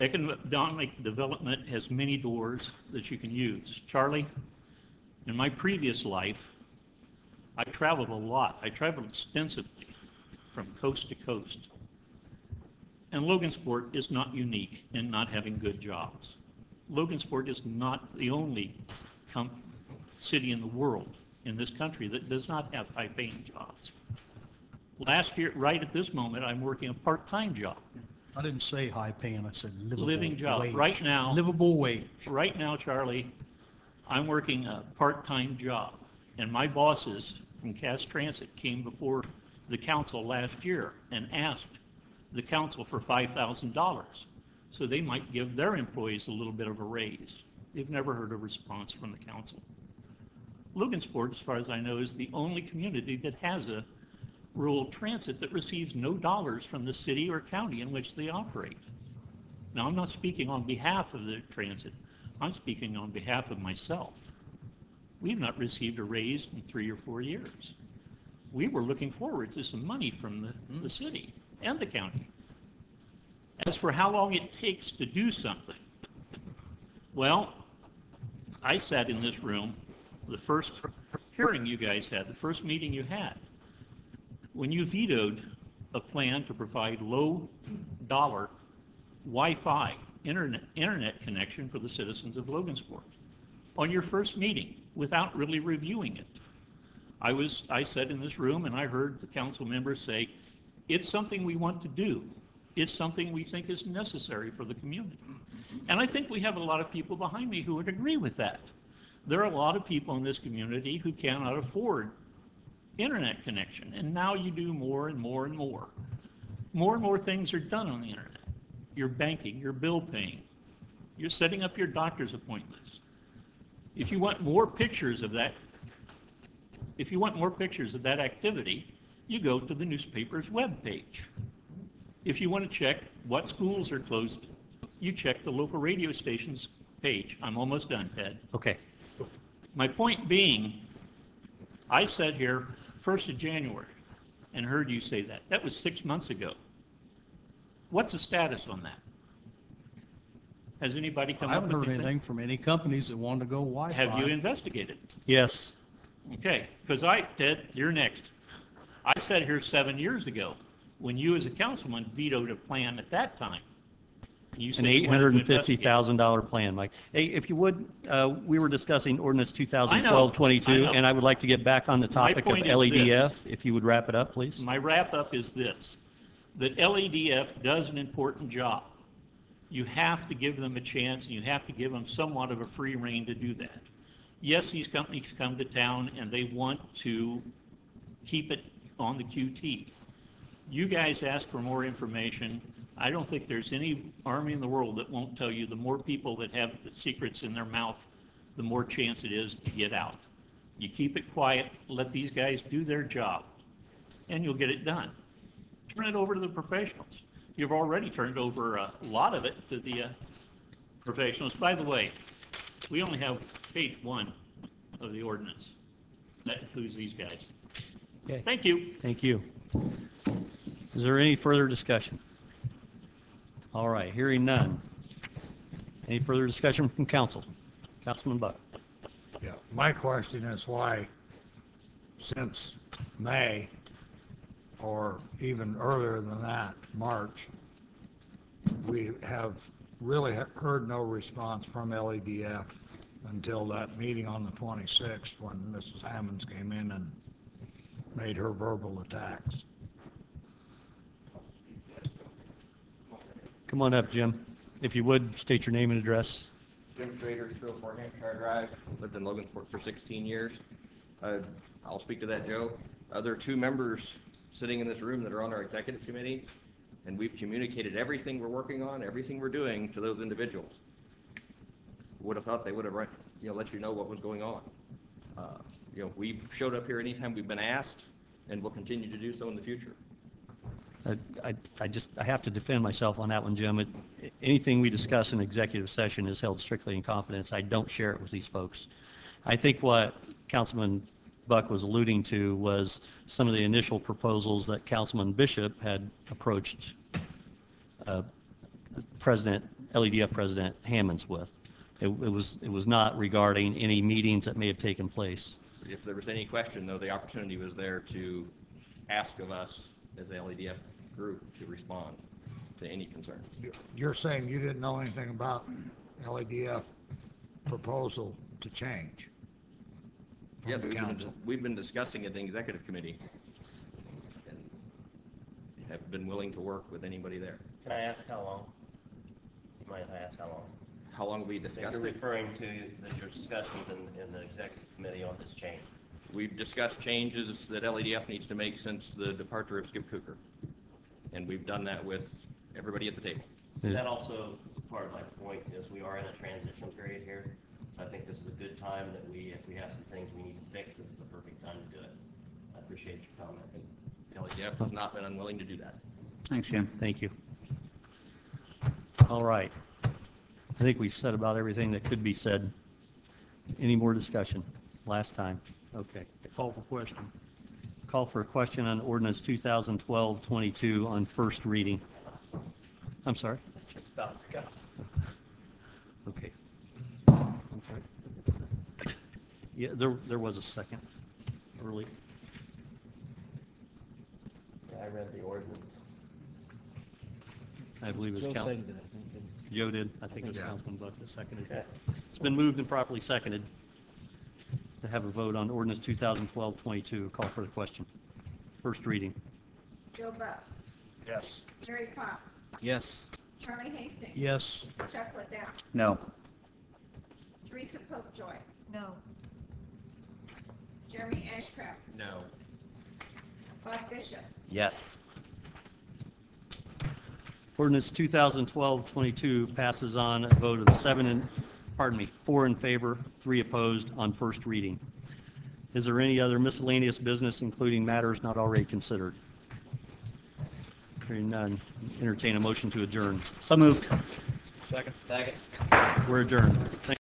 Economic development has many doors that you can use. Charlie, in my previous life, I traveled a lot. I traveled extensively from coast to coast. And Logansport is not unique in not having good jobs. Logansport is not the only city in the world, in this country, that does not have high-paying jobs. Last year, right at this moment, I'm working a part-time job. I didn't say high paying, I said livable Living job. wage. Right now, Livable wage. Right now, Charlie, I'm working a part-time job. And my bosses from Cass Transit came before the council last year and asked the council for $5,000. So they might give their employees a little bit of a raise. They've never heard a response from the council. Logansport, as far as I know, is the only community that has a rural transit that receives no dollars from the city or county in which they operate. Now, I'm not speaking on behalf of the transit. I'm speaking on behalf of myself. We've not received a raise in 3 or 4 years. We were looking forward to some money from the city and the county. As for how long it takes to do something, well, I sat in this room, the first hearing you guys had, the first meeting you had, when you vetoed a plan to provide low-dollar Wi-Fi internet connection for the citizens of Logansport on your first meeting without really reviewing it. I sat in this room and I heard the council members say, it's something we want to do. It's something we think is necessary for the community. And I think we have a lot of people behind me who would agree with that. There are a lot of people in this community who cannot afford internet connection, and now you do more and more and more. More and more things are done on the internet. You're banking, you're bill paying, you're setting up your doctor's appointments. If you want more pictures of that, activity, you go to the newspaper's webpage. If you want to check what schools are closed, you check the local radio station's page. I'm almost done, Ted. Okay. My point being, I sat here 1st of January and heard you say that. That was 6 months ago. What's the status on that? Has anybody come I up haven't with heard anything from any companies that want to go Wi-Fi. Have you investigated? Yes. Okay, because Ted, you're next. I sat here 7 years ago when you as a councilman vetoed a plan at that time. You said An you wanted to investigate. $850,000 plan, Mike. Hey, if you would, we were discussing ordinance I 2012-22, know. and I would like to get back on the topic of point is LEDF. If you would wrap it up, please. My wrap-up is this, that LEDF does an important job. You have to give them a chance, and you have to give them somewhat of a free rein to do that. Yes, these companies come to town, and they want to keep it on the QT. You guys ask for more information. I don't think there's any army in the world that won't tell you the more people that have the secrets in their mouth, the more chance it is to get out. You keep it quiet, let these guys do their job, and you'll get it done. Turn it over to the professionals. You've already turned over a lot of it to the professionals. By the way, we only have page 1 of the ordinance. That includes these guys. Okay. Thank you. Thank you. Is there any further discussion? All right, hearing none. Any further discussion from council? Councilman Buck. Yeah, my question is why, since May, or even earlier than that, March, we have really heard no response from LEDF until that meeting on the 26th when Mrs. Hammonds came in and made her verbal attacks. Come on up, Jim. If you would, state your name and address. Jim Schrader, 304 Hampshire Drive, lived in Logansport for 16 years. I'll speak to that, Joe. There are 2 members sitting in this room that are on our executive committee, and we've communicated everything we're working on, everything we're doing to those individuals. Would have thought they would have let you know what was going on. We've showed up here anytime we've been asked, and we'll continue to do so in the future. I have to defend myself on that one, Jim. Anything we discuss in executive session is held strictly in confidence. I don't share it with these folks. I think what Councilman Buck was alluding to was some of the initial proposals that Councilman Bishop had approached LEDF President Hammonds with. It was not regarding any meetings that may have taken place. If there was any question, though, the opportunity was there to ask of us as the LEDF group to respond to any concerns. You're saying you didn't know anything about LEDF proposal to change? Yes, we've been discussing it in the executive committee and have been willing to work with anybody there. Can I ask how long? You mind if I ask how long? How long have we discussed You're it? referring to your discussions in the executive committee on this change. We've discussed changes that LEDF needs to make since the departure of Skip Cooker. and we've done that with everybody at the table. That also is part of my point, is we are in a transition period here. So I think this is a good time that if we have some things we need to fix, this is the perfect time to do it. I appreciate your comment. LEF has not been unwilling to do that. Thanks, Jim. Thank you. All right. I think we've said about everything that could be said. Any more discussion? Last time. Okay. Call for question. Call for a question on ordinance 2012-22 on first reading. I'm sorry? Okay. I'm sorry. Yeah, there was a second early. Yeah, I read the ordinance. I believe it was Joe did. I think it was Yeah. Councilman Buck that seconded. Okay. It's been moved and properly seconded to have a vote on ordinance 2012-22. Call for the question. First reading. Joe Buck. Yes. Gary Fox. Yes. Charlie Hastings. Yes. Chuck Liddell. No. Teresa Popejoy. No. Jeremy Ashcraft. No. Bob Bishop. Yes. Ordinance 2012-22 passes on a vote of 4 in favor, 3 opposed on first reading. Is there any other miscellaneous business, including matters not already considered? Hearing none, entertain a motion to adjourn. So moved. Second. We're adjourned. Thank